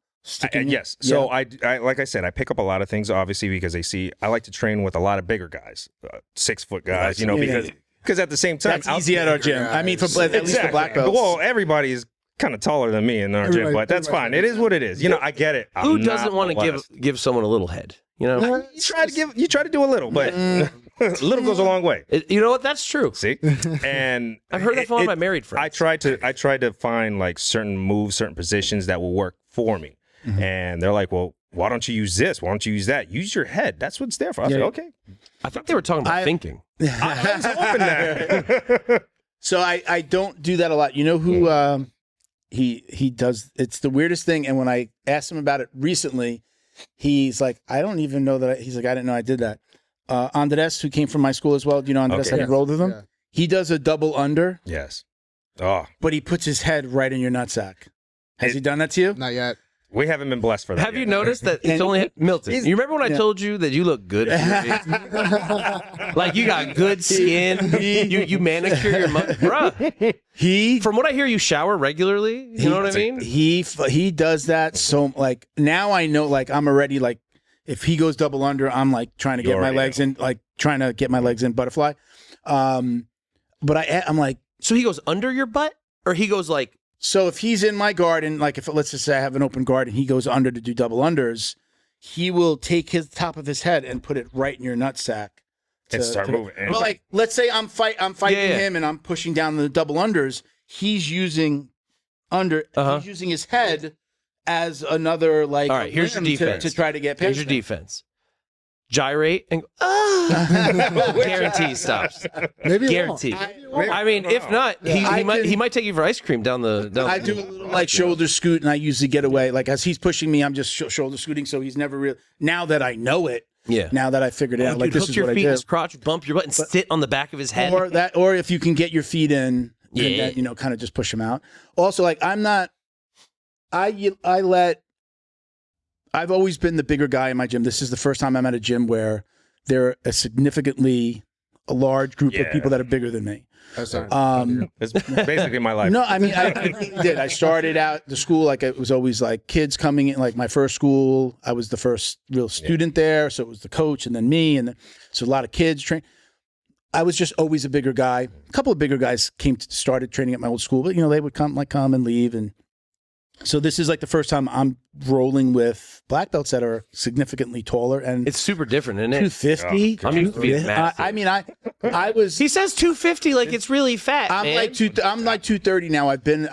Yes. So I like I said, I pick up a lot of things, obviously, because I like to train with a lot of bigger guys, 6-foot guys, because at the same time, That's easy at our gym. I mean, at least the black belts. Well, everybody is kind of taller than me in our gym, but that's fine. It is what it is. I get it. Who doesn't want to give someone a little head? You know, You try to do a little, but a little goes a long way. You know what? That's true. See, and I've heard that from one of my married friends. I tried to find like certain moves, certain positions that will work for me, and they're like, well, why don't you use this? Why don't you use that? Use your head. That's what it's there for. I said, okay. I think they were talking about thinking. I was hoping that. So I don't do that a lot. You know who he does? It's the weirdest thing. And when I asked him about it recently, he's like, I don't even know that. He's like, I didn't know I did that. Andres, who came from my school as well. Do you know Andres? Okay. Have you rolled with him? Yeah. He does a double under, Yes. Oh, but he puts his head right in your nutsack. Has he done that to you? Not yet. we haven't been blessed for that. Have yet. you noticed that it's only Milton? You remember when I told you that you look good? Like you got good skin. You manicure your bruh. From what I hear, you shower regularly. You know what I mean? He does that. So like now I know, like I'm already like, if he goes double under, I'm like trying to get my legs in, like trying to get my legs in butterfly. But I'm like, so he goes under your butt, or he goes like. So if he's in my guard, and like if let's just say I have an open guard and he goes under to do double unders, he will take his top of his head and put it right in your nutsack And start moving. But like, let's say I'm fighting him and I'm pushing down the double unders. He's using he's using his head as another like. All right, here's your defense to try to get past. Here's your defense. Gyrate and guarantee he stops. Maybe Guarantee. I mean, if not, he might take you for ice cream down the. I do a little like shoulder scoot, and I usually get away. Like as he's pushing me, I'm just shoulder scooting. So he's never really. Now that I know it, now that I figured it out, like this is what I do. Hook your feet in his crotch, bump your butt, and sit on the back of his head. Or if you can get your feet in, then, kind of just push him out. Also, like I'm not. I've always been the bigger guy in my gym. This is the first time I'm at a gym where there are a large group of people that are bigger than me. It's basically my life. No, I mean, I really did. I started out the school, like it was always like kids coming in, like my first school, I was the first real student there. So it was the coach and then me. And then, so a lot of kids train. I was just always a bigger guy. A couple of bigger guys started training at my old school, but they would come and leave. And so this is like the first time I'm rolling with black belts that are significantly taller, and it's super different, isn't it? 250. I'm used to being massive. I mean, I was. He says 250 like it's really fat. I'm man. like 230 now. I've been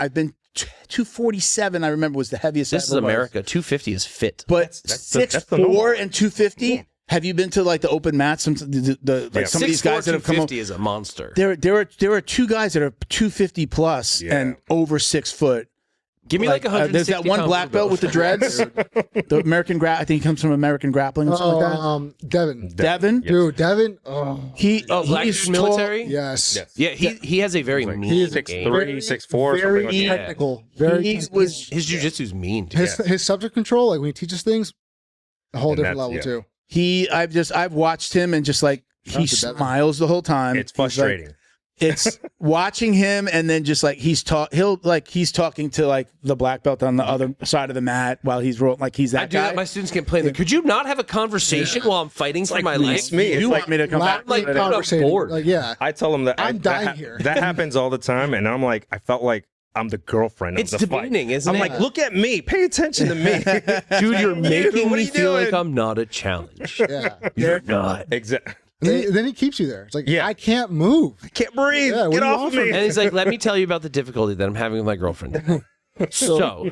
247. I remember was the heaviest. This is America. 250 is fit. But 6'4" and 250. Have you been to like the open mats? Some of these guys that have come. 250 is a monster. There are two guys that are 250 plus and over 6 foot. Give me like 160. There's that one black belt with the dreads. The American I think he comes from American Grappling or something like that. Devin. Dude, Devin. He's military. Tall. Yes. Yeah, he has a very mean. He's 6'3", 6'4", very something like technical. Very. His jiu-jitsu's mean. His subject control, like when he teaches things, a whole different level too. I've watched him and just like he smiles the whole time. It's frustrating. It's watching him and then just like he's talking to like the black belt on the other side of the mat while he's rolling, like he's that I do guy. that. My students complain. Like, could you not have a conversation while I'm fighting for my life? You want me to come back? Like, I'm bored. Like, yeah. I tell them that I'm dying here. That happens all the time, and I'm like, I felt like I'm the girlfriend It's of the fight. demeaning, isn't it? I'm like, look at me, pay attention to me, dude. You're making what are me you feel doing? like I'm not a challenge. Yeah. You're not. Exactly. Then he keeps you there. It's like, I can't move. I can't breathe. Yeah, Get off of me. And he's like, let me tell you about the difficulty that I'm having with my girlfriend. So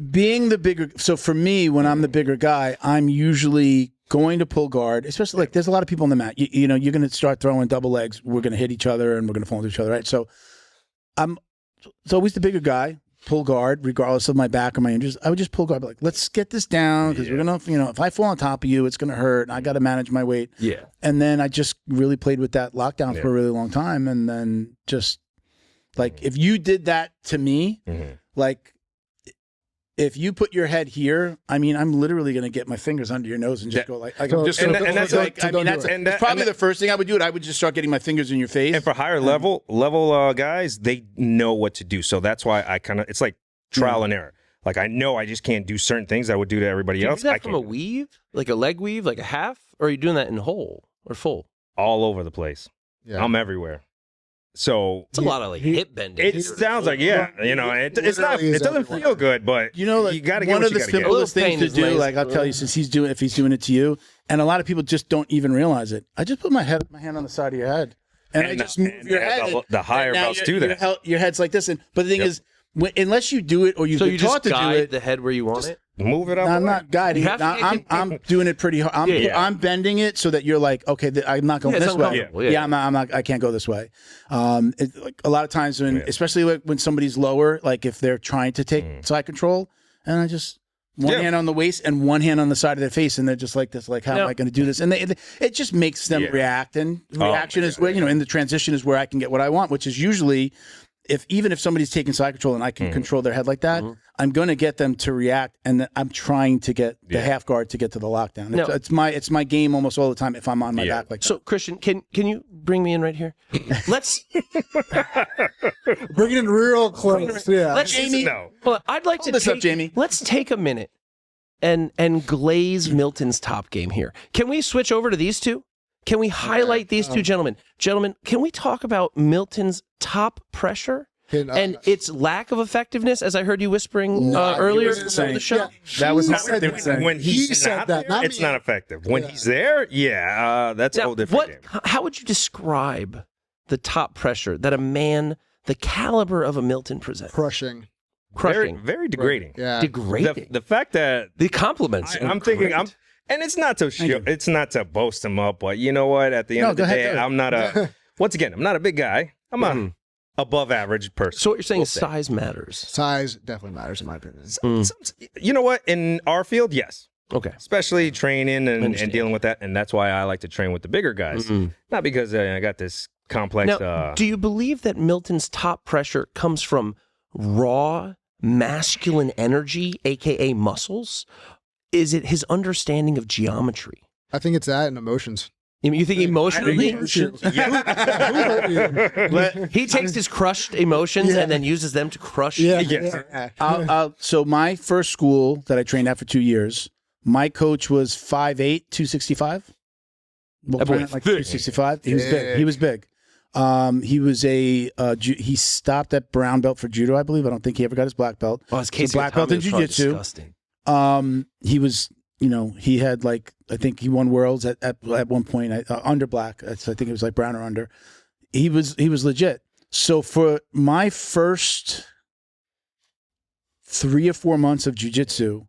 being the bigger, so for me, when I'm the bigger guy, I'm usually going to pull guard, especially like there's a lot of people on the mat. You're going to start throwing double legs. We're going to hit each other and we're going to fall into each other, right? So it's always the bigger guy. Pull guard, regardless of my back or my injuries. I would just pull guard, like, let's get this down because we're gonna, if I fall on top of you, it's gonna hurt. And I got to manage my weight. Yeah. And then I just really played with that lockdown for a really long time, and then just like if you did that to me, like if you put your head here, I mean, I'm literally gonna get my fingers under your nose and just go like I'm just. That's probably the first thing I would do. I would just start getting my fingers in your face. And for higher level guys, they know what to do. So that's why I kind of, it's like trial and error. Like I know I just can't do certain things I would do to everybody else. Do that from a weave, like a leg weave, like a half, or are you doing that in whole or full? All over the place. Yeah. I'm everywhere. So it's a lot of like hip bending. It sounds like it's not. It doesn't feel good, but you got to get one of the simplest things to do. nice. Like I'll tell you, since if he's doing it to you, and a lot of people just don't even realize it. I just put my hand on the side of your head, and I just move your head. The higher belts do that. Your head's like this, but the thing is, unless you do it or you've been taught to do it, the head where you want it. Move it up. I'm not guiding it. I'm doing it pretty hard. I'm bending it so that you're like, okay, I'm not going this way. I'm not. I can't go this way. Like a lot of times especially like when somebody's lower, like if they're trying to take side control, and I just One Yeah. hand on the waist and one hand on the side of their face, and they're just like this, like, how am I going to do this? And it just makes them react, and reaction is where, in the transition is where I can get what I want, which is usually, even if somebody's taking side control and I can control their head like that, I'm going to get them to react, and I'm trying to get the half guard to get to the lockdown. No. It's my game almost all the time if I'm on my back like that. So, Christian, can you bring me in right here? Let's Bring it in real close. Yeah. let's Jamie, no. Hold on, I'd like to this take, up, Jamie. Let's take a minute and glaze Milton's top game here. Can we switch over to these two? Can we highlight these two gentlemen? Gentlemen, can we talk about Milton's top pressure and its lack of effectiveness, as I heard you whispering earlier before the show? That was not said what they were saying. When he's said not that, there, not it's me. not effective. When he's there, that's a Now, whole different game. how would you describe the top pressure that a man the caliber of a Milton presents? Crushing. Crushing. Very, very degrading. Yeah. Degrading. The fact that The compliments. I'm thinking and it's not to boast him up, but you know what? At the end of the day, I'm not I'm not a big guy. I'm a above average person. So what you're saying we'll is say. size matters. Size definitely matters in my opinion. You know what? In our field, yes. Okay. Especially training and Understand. dealing with that. And that's why I like to train with the bigger guys. Not because I got this complex. Now, do you believe that Milton's top pressure comes from raw masculine energy, aka muscles? Is it his understanding of geometry? I think it's that and emotions. You think emotionally? Yeah. He takes his crushed emotions and then uses them to crush. So my first school that I trained at for 2 years, my coach was 5'8", 265. That boy Like thick. 265. He was big. He was big. He was he stopped at brown belt for judo, I believe. I don't think he ever got his black belt. Oh, his case black belt in jiu-jitsu. Disgusting. He was, he had like, I think he won worlds at one point under black. I think it was like brown or under. He was legit. So for my first 3 or 4 months of jiu-jitsu,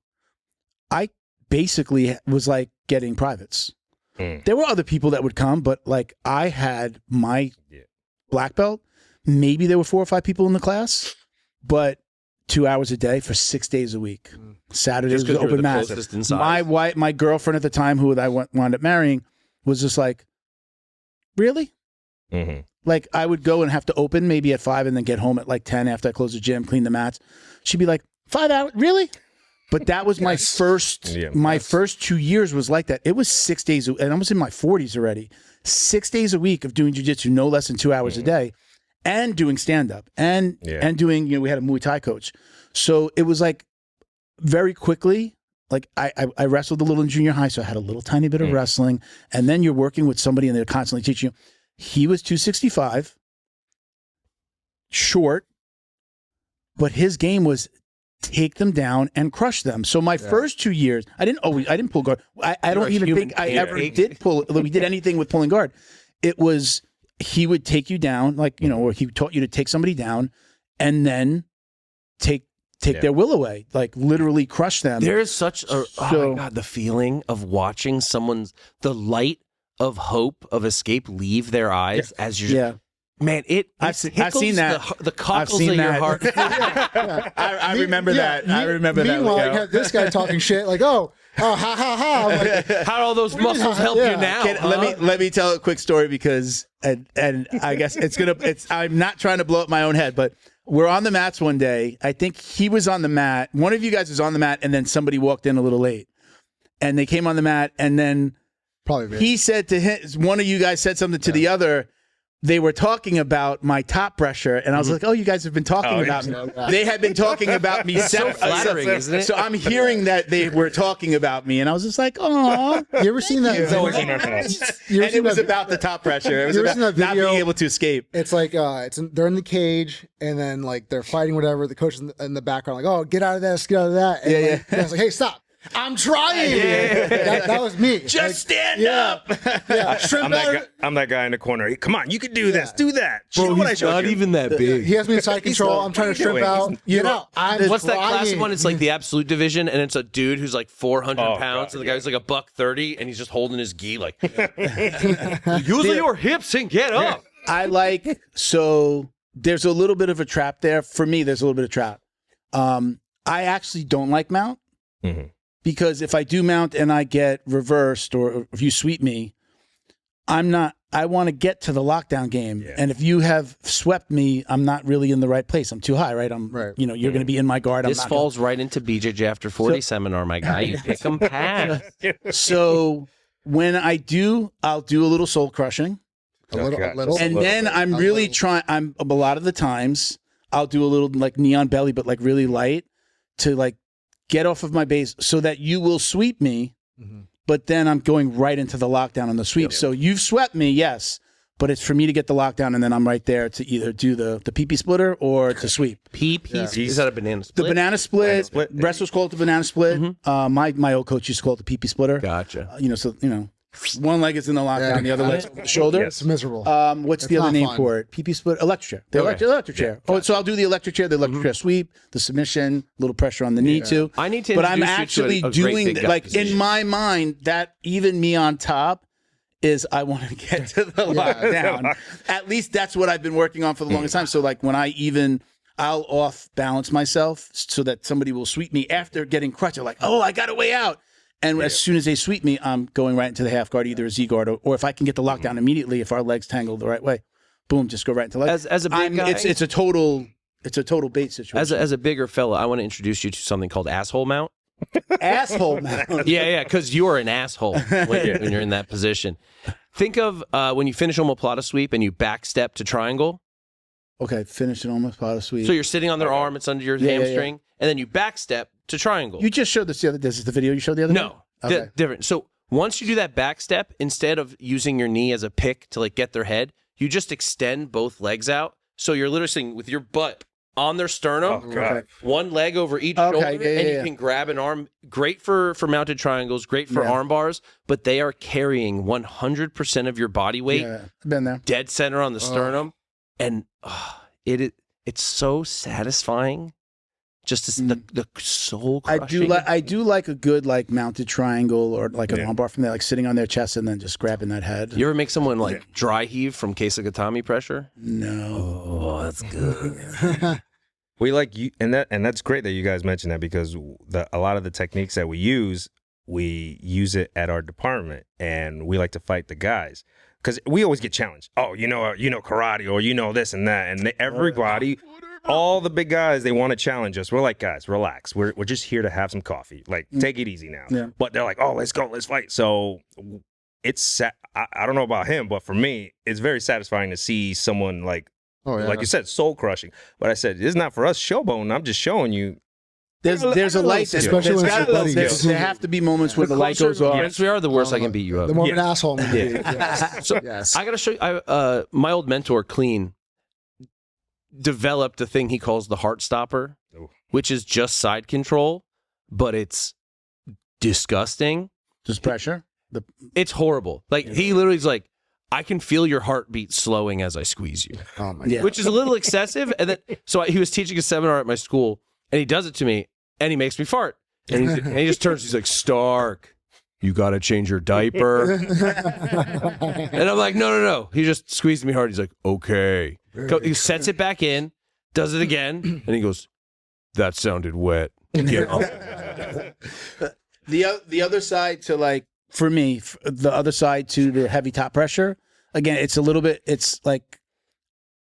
I basically was like getting privates. There were other people that would come, but like I had my black belt. Maybe there were 4 or 5 people in the class, but 2 hours a day for 6 days a week. Saturdays was open mat. My girlfriend at the time, who I wound up marrying, was just like, really? Like I would go and have to open maybe at 5 and then get home at like 10 after I closed the gym, clean the mats. She'd be like, 5 hours? Really? But that was my first, my first 2 years was like that. It was 6 days, and I was in my 40s already. 6 days a week of doing jiu-jitsu, no less than 2 hours a day, and doing stand-up, and doing, we had a Muay Thai coach. So it was like very quickly, like I wrestled a little in junior high, so I had a little tiny bit of wrestling, and then you're working with somebody and they're constantly teaching you. He was 265, short, but his game was take them down and crush them. So my first 2 years, I didn't pull guard. I don't even think I ever did anything with pulling guard. It was, he would take you down, like, or he taught you to take somebody down and then take their will away, like literally crush them. There is such a, oh my God, the feeling of watching the light of hope of escape leave their eyes as you're man, I've seen that. The cockles of your heart. I remember that. I remember that. Meanwhile, you had this guy talking shit like, oh, ha ha ha. I'm like, how do all those muscles help you now? Let me tell a quick story because, and I guess I'm not trying to blow up my own head, but we're on the mats one day. I think he was on the mat. One of you guys was on the mat, and then somebody walked in a little late, and they came on the mat, and then probably he said to him, one of you guys said something to the other. They were talking about my top pressure, and I was like, "Oh, you guys have been talking about me." They had been talking about me. So flattering, isn't it? So I'm hearing that they were talking about me, and I was just like, "Oh." You ever seen that? And it was about the top pressure. It was about not being able to escape. It's like they're in the cage, and then like they're fighting whatever. The coach is in the background, like, "Oh, get out of this, get out of that." And the guy's like, "Hey, stop." I'm trying. That was me. Just stand up. Yeah. I'm that guy in the corner. Hey, come on, you can do this. Do that. Bro, he's not even that big. He has me in side control. I'm trying to shrimp out. Get out. What's that classic one? It's like the absolute division, and it's a dude who's like 400 pounds, and the guy's like $130, and he's just holding his gi like, use your hips and get up. So there's a little bit of a trap there. For me, there's a little bit of trap. I actually don't like mount. Because if I do mount and I get reversed, or if you sweep me, I want to get to the lockdown game. And if you have swept me, I'm not really in the right place. I'm too high, right? You're going to be in my guard. This falls right into BJJ After 40 seminar, my guy. You pick them past. So when I do, I'll do a little soul crushing. A little. And then I'm really trying, a lot of the times, I'll do a little like neon belly, but like really light to like get off of my base so that you will sweep me. But then I'm going right into the lockdown on the sweep. So you've swept me, yes, but it's for me to get the lockdown, and then I'm right there to either do the pee-pee splitter or to sweep. Is that a banana split? The banana split. Wrestlers call it the banana split. My old coach used to call it the pee-pee splitter. Gotcha. One leg is in the lockdown, the other leg's on the shoulder. It's miserable. What's the other name for it? Pee-pee split? Electric chair. The electric chair. Oh, so I'll do the electric chair, the electric chair sweep, the submission, a little pressure on the knee too. I need to But I'm introduce actually you to a doing, great big guy like, position. in my mind, that even me on top is I want to get to the lockdown. At least that's what I've been working on for the longest time. So like when I'll off balance myself so that somebody will sweep me after getting crushed. They're like, oh, I got a way out. And as soon as they sweep me, I'm going right into the half guard, either a Z guard, or if I can get the lockdown immediately, if our legs tangle the right way, boom, just go right into leg. As a big guy, it's a total bait situation. As a bigger fella, I want to introduce you to something called asshole mount. Asshole mount. Yeah, because you are an asshole when you're in that position. Think of when you finish omoplata sweep and you back step to triangle. Okay, finish an omoplata sweep. So you're sitting on their arm, it's under your hamstring, and then you back step to triangle. You just showed this the other day. This is the video you showed the other day? No, Okay. different. So once you do that back step, instead of using your knee as a pick to like get their head, you just extend both legs out. So you're literally sitting with your butt on their sternum, one leg over each shoulder, and you can grab an arm. Great for mounted triangles, great for arm bars, but they are carrying 100% of your body weight. Yeah, I've been there. Dead center on the sternum, and it's so satisfying. Just the soul crushing. I do like a good like mounted triangle or like an armbar from there, like sitting on their chest and then just grabbing that head. You ever make someone like dry heave from Kesagatami pressure? No. Oh, that's good. We like you, and that's great that you guys mentioned that, because a lot of the techniques that we use it at our department, and we like to fight the guys because we always get challenged. Oh, you know karate, or you know this and that, and everybody. All the big guys, they want to challenge us. We're like, guys, relax. We're just here to have some coffee. Like, take it easy now. Yeah. But they're like, oh, let's go, let's fight. So it's I don't know about him, but for me, it's very satisfying to see someone like you said, soul crushing. But I said, it's not for us showboating. I'm just showing you. There's a light, especially when it's buddies. There have to be moments where the light goes off. Yes, we are the worst. I can beat you up. The more of an asshole. So I gotta show you. My old mentor, Clean, developed a thing he calls the heart stopper, which is just side control, but it's disgusting. Just pressure. It's horrible. Like he literally is like, I can feel your heartbeat slowing as I squeeze you. Oh my God. Which is a little excessive. And then so he was teaching a seminar at my school, and he does it to me, and he makes me fart. And he just turns. He's like, Stark, you got to change your diaper. And I'm like, no. He just squeezed me hard. He's like, okay. He sets it back in, does it again, and he goes, that sounded wet. Get off. The other side to like, for me, the other side to the heavy top pressure, again, it's a little bit, it's like,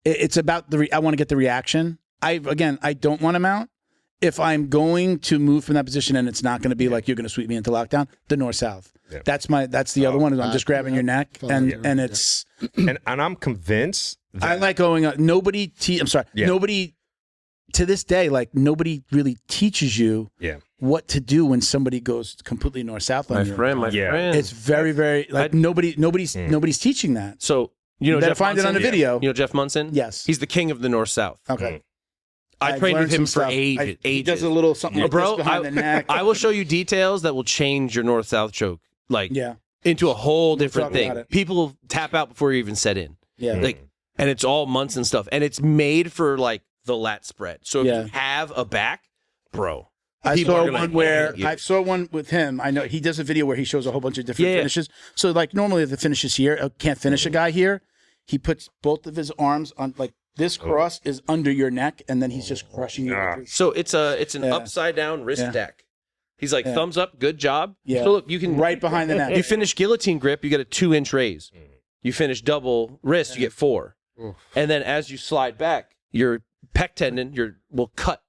it's about I want to get the reaction. I don't want to mount. If I'm going to move from that position and it's not going to be like you're going to sweep me into lockdown, the north-south. Yeah. That's the other one. I'm just grabbing your neck, and it's and I'm convinced. I like going. Nobody to this day, like nobody really teaches you what to do when somebody goes completely north-south on you. My friend. It's very, very like nobody's teaching that. So you better Jeff find Munson? it on the video. You know Jeff Munson? Yes, he's the king of the north-south. Okay. I trained with him for ages. He does a little something like this behind the neck. I will show you details that will change your north-south choke, into a whole different thing. People tap out before you even set in. Yeah, and it's all Munson stuff, and it's made for like the lat spread. So if you have a back, bro. I saw one with him. I know he does a video where he shows a whole bunch of different finishes. So like normally if the finish is here, can't finish a guy here. He puts both of his arms on like. This cross is under your neck, and then he's just crushing you. So it's an upside down wrist deck. He's like, thumbs up, good job. Yeah. So look, you can right behind the neck. You finish guillotine grip, you get a 2-inch raise. You finish double wrist, you get 4. And then as you slide back, your pec tendon will cut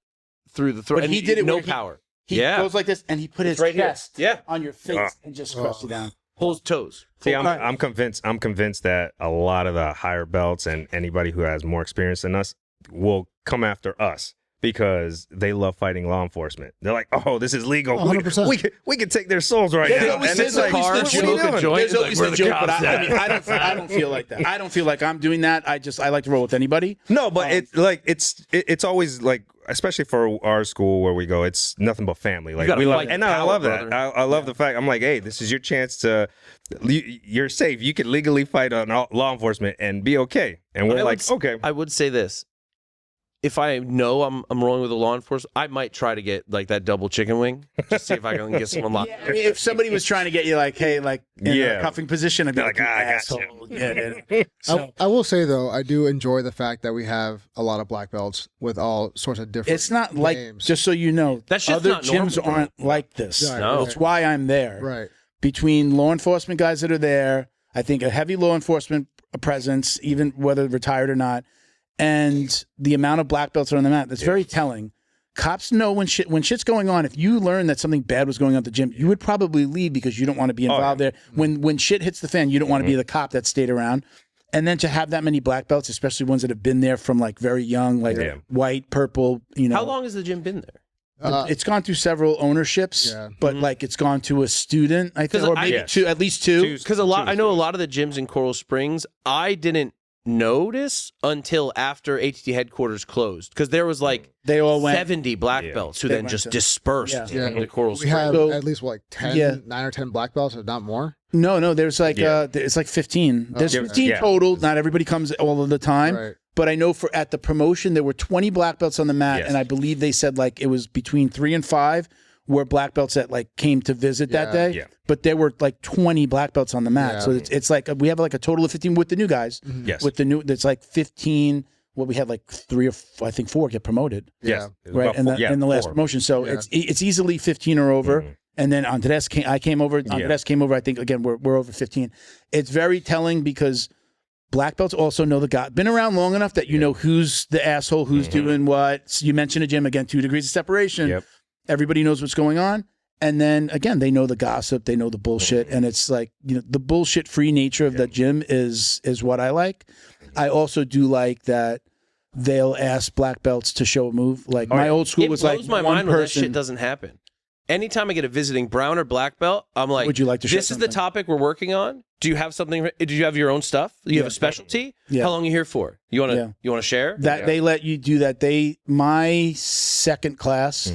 through the throat. But and he did it no where power. He goes like this, and he put his right here. chest on your face and just crushed you down. Pulls toes. See, I'm convinced that a lot of the higher belts and anybody who has more experience than us will come after us because they love fighting law enforcement. They're like, oh, this is legal. 100%. We can take their souls right now. There's And it's like, car, what are you smoke a doing? joint. There's always Like, a where the joke, but cops at? I don't feel like that. I don't feel like I'm doing that. I like to roll with anybody. No, but it's always like, especially for our school where we go, it's nothing but family. Like gotta we love, fight and the I power, love that. brother. I love the fact. I'm like, hey, this is your chance to. You're safe. You can legally fight on law enforcement and be okay. And we're like, okay. I would say this. If I know I'm rolling with a law enforcement, I might try to get like that double chicken wing. Just see if I can get someone locked. I mean, if somebody was trying to get you like, hey, like in a cuffing position, I'd be like, I got asshole. Yeah. So, I will say though, I do enjoy the fact that we have a lot of black belts with all sorts of different. it's not like, games. just so you know, That shit's other not gyms normal. aren't like this. Right, No. That's why I'm there. right. Between law enforcement guys that are there, I think a heavy law enforcement presence, even whether retired or not, and the amount of black belts are on the mat, that's very telling. Cops know when shit's going on. If you learn that something bad was going on at the gym, you would probably leave because you don't want to be involved there. When shit hits the fan, you don't want to be the cop that stayed around. And then to have that many black belts, especially ones that have been there from like very young, like white, purple, you know. How long has the gym been there? It's gone through several ownerships, but like it's gone to a student, I think, or maybe two, at least two. Because I know a lot of the gyms in Coral Springs, I didn't notice until after ATT headquarters closed, because there was like They all went. 70 black belts who then went just to- dispersed Yeah. into Coral We Springs. have So- at least what, like 10, 9 or 10 black belts, if not more. No, there's like it's like 15. There's 15 total. Not everybody comes all of the time. Right. But I know at the promotion there were 20 black belts on the mat, Yes. and I believe they said like it was between 3 and 5 were black belts that like came to visit that day. Yeah. But there were like 20 black belts on the mat, Yeah. so it's like we have like a total of 15 with the new guys. Yes. With the new, it's like 15. Well, we had like 3 or I think 4 get promoted. Yes. Right, in the last promotion. So it's easily 15 or over. And then Andres came over. Andres came over. I think again we're over 15. It's very telling because black belts also know the guy. Been around long enough that you know who's the asshole, who's doing what. So you mentioned a gym again, 2 degrees of separation. Yep. Everybody knows what's going on. And then again, they know the gossip, they know the bullshit, and it's like, you know, the bullshit free nature of that gym is what I like. I also do like that they'll ask black belts to show a move. Like my old school It was blows like my one mind when that person. shit doesn't happen. Anytime I get a visiting brown or black belt, I'm like, Would you like to show this is the something? topic we're working on. Do you have something? Do you have your own stuff? Do you have a specialty? Yeah. How long are you here for? You want to you want to share? That they let you do that. My second class,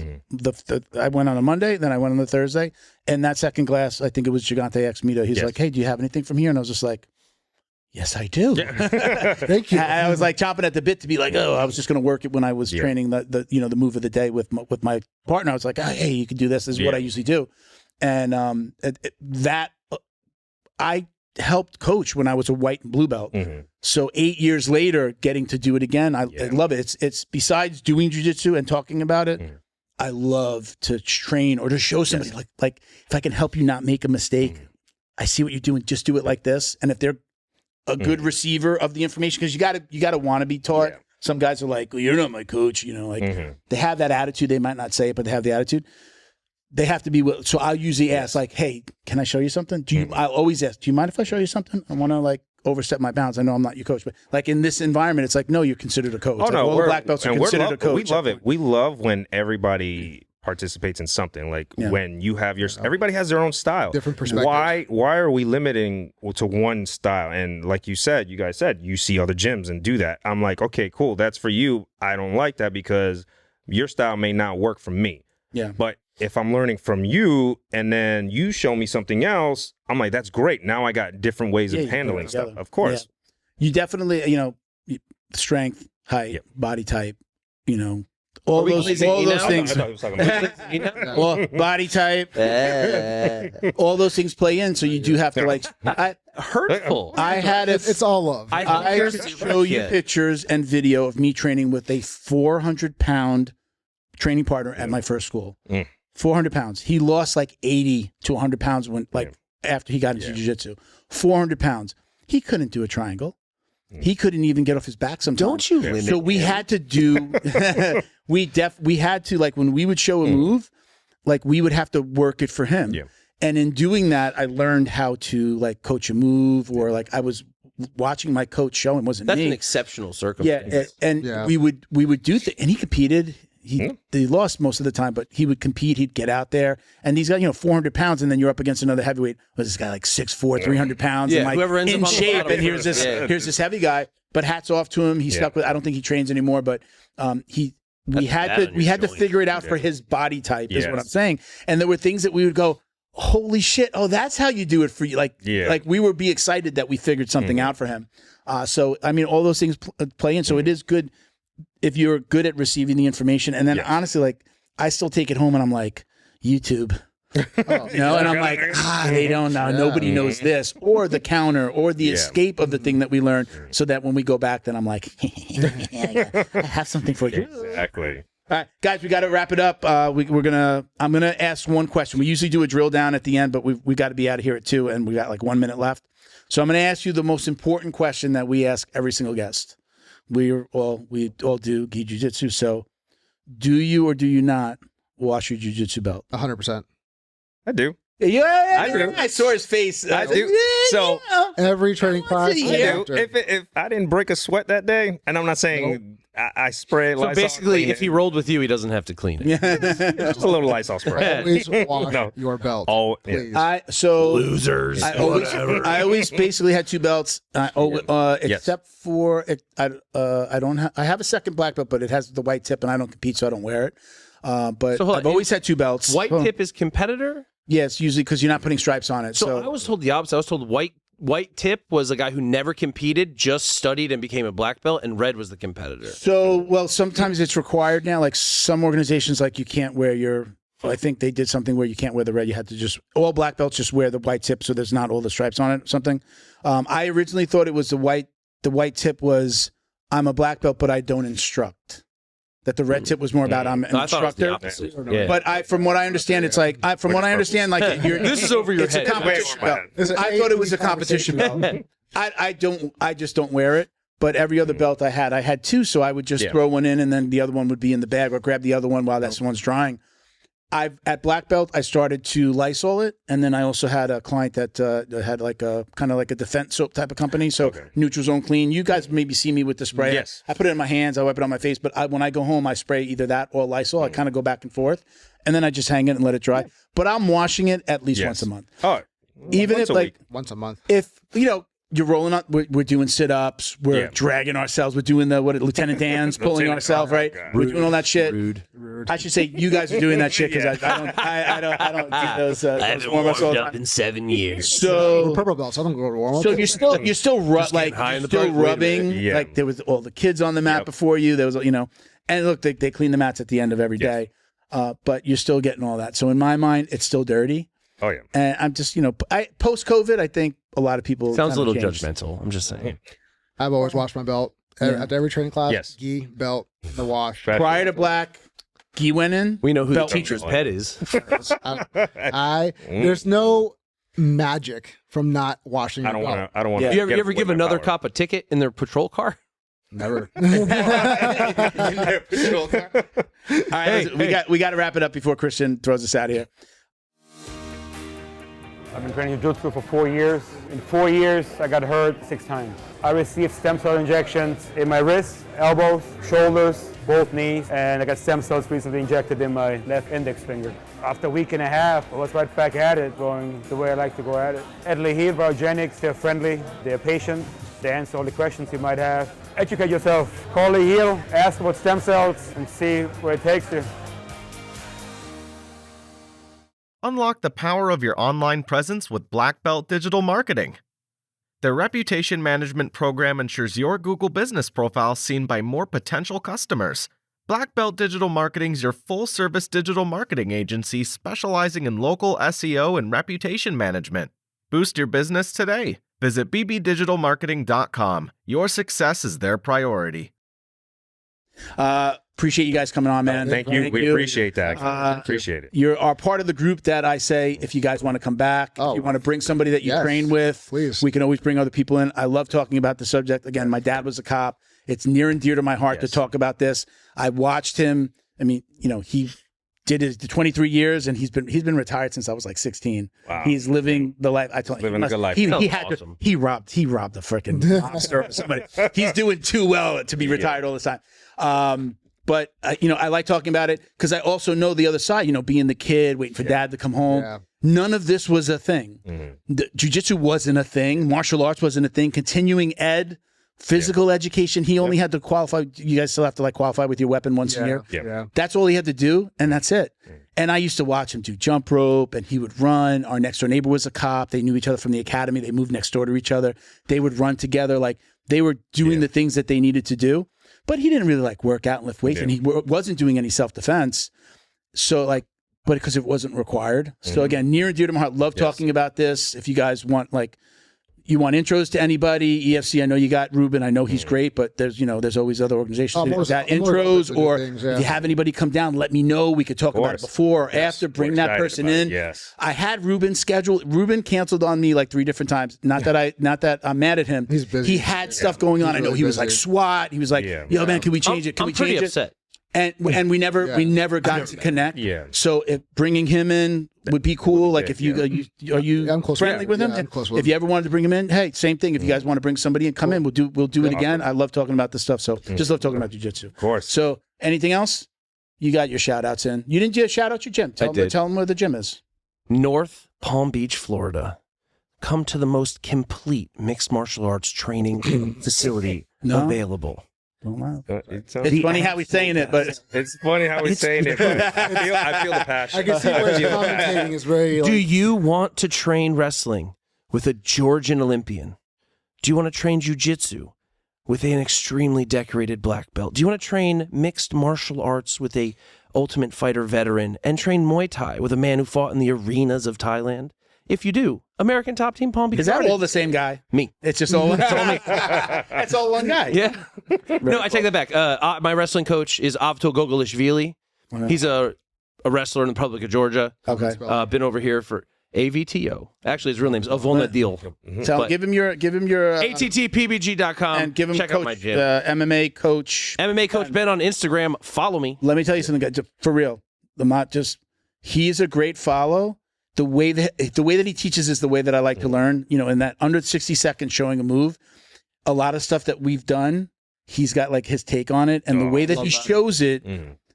I went on a Monday, then I went on a Thursday, and that second class, I think it was Gigante X Mito. He's like, "Hey, do you have anything from here?" And I was just like, "Yes, I do." Thank you. I was like chomping at the bit to be like, "Oh, I was just going to work it when I was training the move of the day with my partner." I was like, "Hey, you can do this. This is what I usually do," and I helped coach when I was a white and blue belt. So 8 years later, getting to do it again, I love it. It's besides doing jiu-jitsu and talking about it, I love to train or to show somebody like if I can help you not make a mistake, I see what you're doing, just do it like this. And if they're a good receiver of the information, because you gotta want to be taught. Some guys are like, well, you're not my coach, you know, like they have that attitude. They might not say it, but they have the attitude. They have to be. So I'll usually ask, like, "Hey, can I show you something?" I'll always ask, "Do you mind if I show you something? I want to like overstep my bounds. I know I'm not your coach, but like in this environment, it's like, no, you're considered a coach. Oh like, no, all the black belts are considered a coach. We love it. We love when everybody participates in something. Like when you have your, everybody has their own style, Different perspectives. Why are we limiting to one style? And like you guys said, you see other gyms and do that. I'm like, okay, cool, that's for you. I don't like that because your style may not work for me. Yeah, but if I'm learning from you and then you show me something else, I'm like, that's great. Now I got different ways of handling stuff. Of course. Yeah. You definitely, strength, height, body type, all those things. Well, body type, all those things play in. So you do have to hurtful. I had it's all love. I could show you pictures and video of me training with a 400-pound training partner at my first school. 400 pounds. He lost like 80 to 100 pounds when after he got into jiu-jitsu. 400 pounds. He couldn't do a triangle. He couldn't even get off his back sometimes. Don't you limit So we had to do, we had to, like, when we would show a move, like, we would have to work it for him. Yeah. And in doing that, I learned how to, like, coach a move, or like I was watching my coach show him. Wasn't That's me. an exceptional circumstance. Yeah, and we would do things, and he competed. He lost most of the time, but he would compete. He'd get out there, and he's got 400 pounds, and then you're up against another heavyweight. Was this guy like 6'4", 300 pounds, and like whoever ends in up on the shape? bottom And here's this heavy guy. But hats off to him. He stuck with. I don't think he trains anymore, but we had to figure it out for his body type. Is what I'm saying. And there were things that we would go, holy shit! Oh, that's how you do it for you. Like we would be excited that we figured something out for him. So I mean, all those things play in. So it is good if you're good at receiving the information. And then honestly, like, I still take it home and I'm like, YouTube. And I'm like, they don't know. Nobody knows this, or the counter, or the escape of the thing that we learned, so that when we go back, then I'm like, I have something for you. Exactly. All right, guys, we got to wrap it up. I'm gonna ask one question. We usually do a drill down at the end, but we got to be out of here at 2, and we got like 1 minute left. So I'm gonna ask you the most important question that we ask every single guest. We all do gi jiu-jitsu. So, do you or do you not wash your jiu-jitsu belt? 100%. I do. Yeah, I do. I saw his face. I do. So Every training class. I do. If I didn't break a sweat that day, and I'm not saying I spray So Lysol, basically, clean if he it. rolled with you, he doesn't have to clean it. Just a little Lysol spray. Always wash No. your belt. Oh, yeah. Please. Losers. I always basically had 2 belts, except for I have a second black belt, but it has the white tip, and I don't compete, so I don't wear it. But So hold I've on, always had 2 belts. White tip is competitor? Yes, usually because you're not putting stripes on it. So I was told the opposite. I was told white tip was a guy who never competed, just studied and became a black belt, and red was the competitor. Well, sometimes it's required now. Like some organizations, like you can't wear your. I think they did something where you can't wear the red. You had to just all black belts just wear the white tip, so there's not all the stripes on it. Something. I originally thought it was the white. The white tip was I'm a black belt, but I don't instruct. That the red tip was more about I'm an instructor. But from what I understand, it's like from what I understand, like this is over your it's head. a competition belt. I thought it was a competition belt. I just don't wear it. But every other belt I had 2, so I would just throw one in, and then the other one would be in the bag, or grab the other one while that one's drying. At black belt, I started to Lysol it, and then I also had a client that had like a kind of like a defense soap type of company. So Neutral Zone Clean. You guys maybe see me with the spray. Yes. I put it in my hands. I wipe it on my face. But when I go home, I spray either that or Lysol. I kind of go back and forth, and then I just hang it and let it dry. But I'm washing it at least once a month. Oh, Even if like once a month. If you're rolling up, we're doing sit-ups, we're dragging ourselves, we're doing the Lieutenant Dan's pulling ourselves, right? We're doing all that shit. Rude. I should say you guys are doing that shit because I don't do those. I haven't warmed up in 7 years. So Purple belts. I don't go to warm up. So you're still rubbing. Yeah. Like there was all the kids on the mat before you. There was and look, they clean the mats at the end of every day, but you're still getting all that. So in my mind, it's still dirty. Oh yeah. And I'm just post COVID, I think a lot of people Sounds a little changed. judgmental. I'm just saying. I've always washed my belt. After every training class, Yes. gi, belt, the wash. Prior to black, gi went in. We know who Belt- the teacher's pet is. There's no magic from not washing I your don't belt. want to. You ever give another cop a ticket in their patrol car? Never. All right, we got to wrap it up before Christian throws us out of here. I've been training Jiu-Jitsu for 4 years. In 4 years, I got hurt 6 times. I received stem cell injections in my wrists, elbows, shoulders, both knees, and I got stem cells recently injected in my left index finger. After a week and a half, I was right back at it, going the way I like to go at it. At Lehil Biogenics, they're friendly, they're patient, they answer all the questions you might have. Educate yourself. Call Lehil, ask about stem cells, and see where it takes you. Unlock the power of your online presence with Black Belt Digital Marketing. Their reputation management program ensures your Google business profile seen by more potential customers. Black Belt Digital Marketing is your full-service digital marketing agency specializing in local SEO and reputation management. Boost your business today. Visit bbdigitalmarketing.com. Your success is their priority. Appreciate you guys coming on, man. Thank you. We appreciate that. Appreciate it. You are part of the group that I say, if you guys want to come back, if you want to bring somebody that you train with, please. We can always bring other people in. I love talking about the subject. Again, my dad was a cop. It's near and dear to my heart to talk about this. I watched him. I mean, he did his 23 years, and he's been retired since I was like 16. Wow. He's living the life. I told living a good life. He Awesome. he robbed the freaking monster of somebody. He's doing too well to be retired all the time. But I like talking about it because I also know the other side. Being the kid, waiting for dad to come home. Yeah. None of this was a thing. Jiu-Jitsu wasn't a thing. Martial arts wasn't a thing. Continuing ed. Physical education, he only had to qualify. You guys still have to qualify with your weapon once a year. Yeah. That's all he had to do, and that's it. And I used to watch him do jump rope, and he would run. Our next door neighbor was a cop. They knew each other from the academy. They moved next door to each other. They would run together. They were doing the things that they needed to do. But he didn't really work out and lift weights, and he wasn't doing any self-defense. So but because it wasn't required. So again, near and dear to my heart. Love talking about this. If you guys want you want intros to anybody, EFC, I know you got Ruben. I know he's great, but there's always other organizations that intros, or if you have anybody come down, let me know. We could talk about it before or after. Bring that person in. Yes. I had Ruben scheduled. Ruben canceled on me 3 different times. Not that I'm mad at him. He's busy. He had stuff going on. I know he was SWAT. He was yo, man, can we change it? Can we change pretty it? upset. And we never got to connect. Yeah. So if bringing him in would be cool. If you are you I'm close friendly with him? I'm close with if you ever wanted to bring him in, hey, same thing. If you guys want to bring somebody in, come in. We'll do it again. I love talking about this stuff. So just love talking about jiu-jitsu. Of course. So anything else? You got your shout outs in. You didn't just shout out your gym. Tell them where the gym is. North Palm Beach, Florida. Come to the most complete mixed martial arts training facility available. It's funny how he's saying it, but it's funny how he's saying it. But I feel the passion. I can see where he's commentating is very. Do you want to train wrestling with a Georgian Olympian? Do you want to train jiu-jitsu with an extremely decorated black belt? Do you want to train mixed martial arts with a Ultimate Fighter veteran and train Muay Thai with a man who fought in the arenas of Thailand? If you do, American Top Team Palm Beach. Is that all the same guy? Me. It's just all one. It's all one guy. Yeah. No, I take that back. My wrestling coach is Avto Gogolishvili. He's a wrestler in the Republic of Georgia. Okay. Been over here for AVTO. Actually, his real name's Avona Deal. So give him your ATTPBG.com. and give him check coach, out my gym. MMA coach. MMA Coach Ben on Instagram. Follow me. Let me tell you something, guys. For real. He's a great follow. The way that he teaches is the way that I like to learn. In that under 60 seconds showing a move, a lot of stuff that we've done, he's got his take on it, and the way that he shows it,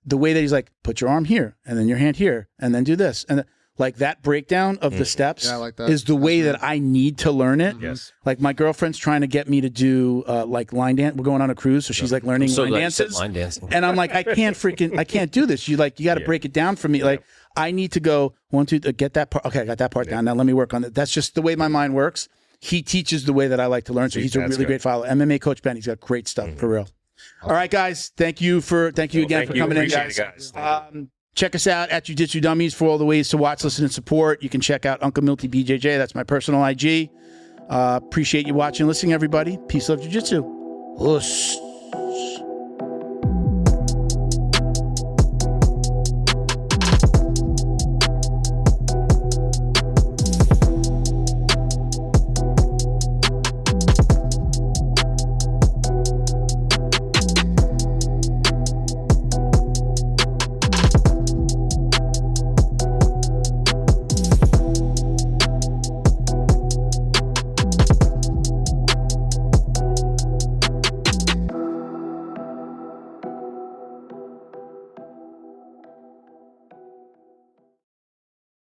the way that he's put your arm here and then your hand here and then do this, and that breakdown of the steps is the way that I need to learn it. Yes. My girlfriend's trying to get me to do line dance. We're going on a cruise, so she's learning line dances. Line dancing. And I'm I can't do this. You got to break it down for me. I need to go 1, 2, get that part. Okay, I got that part down. Now let me work on it. That's just the way my mind works. He teaches the way that I like to learn. So he's a really great follow. MMA Coach Ben. He's got great stuff for real. All right, guys. Thank you again for coming in, guys. Check us out at Jiu Jitsu Dummies for all the ways to watch, listen, and support. You can check out Uncle Milty BJJ. That's my personal IG. Appreciate you watching and listening, everybody. Peace, love, Jiu Jitsu.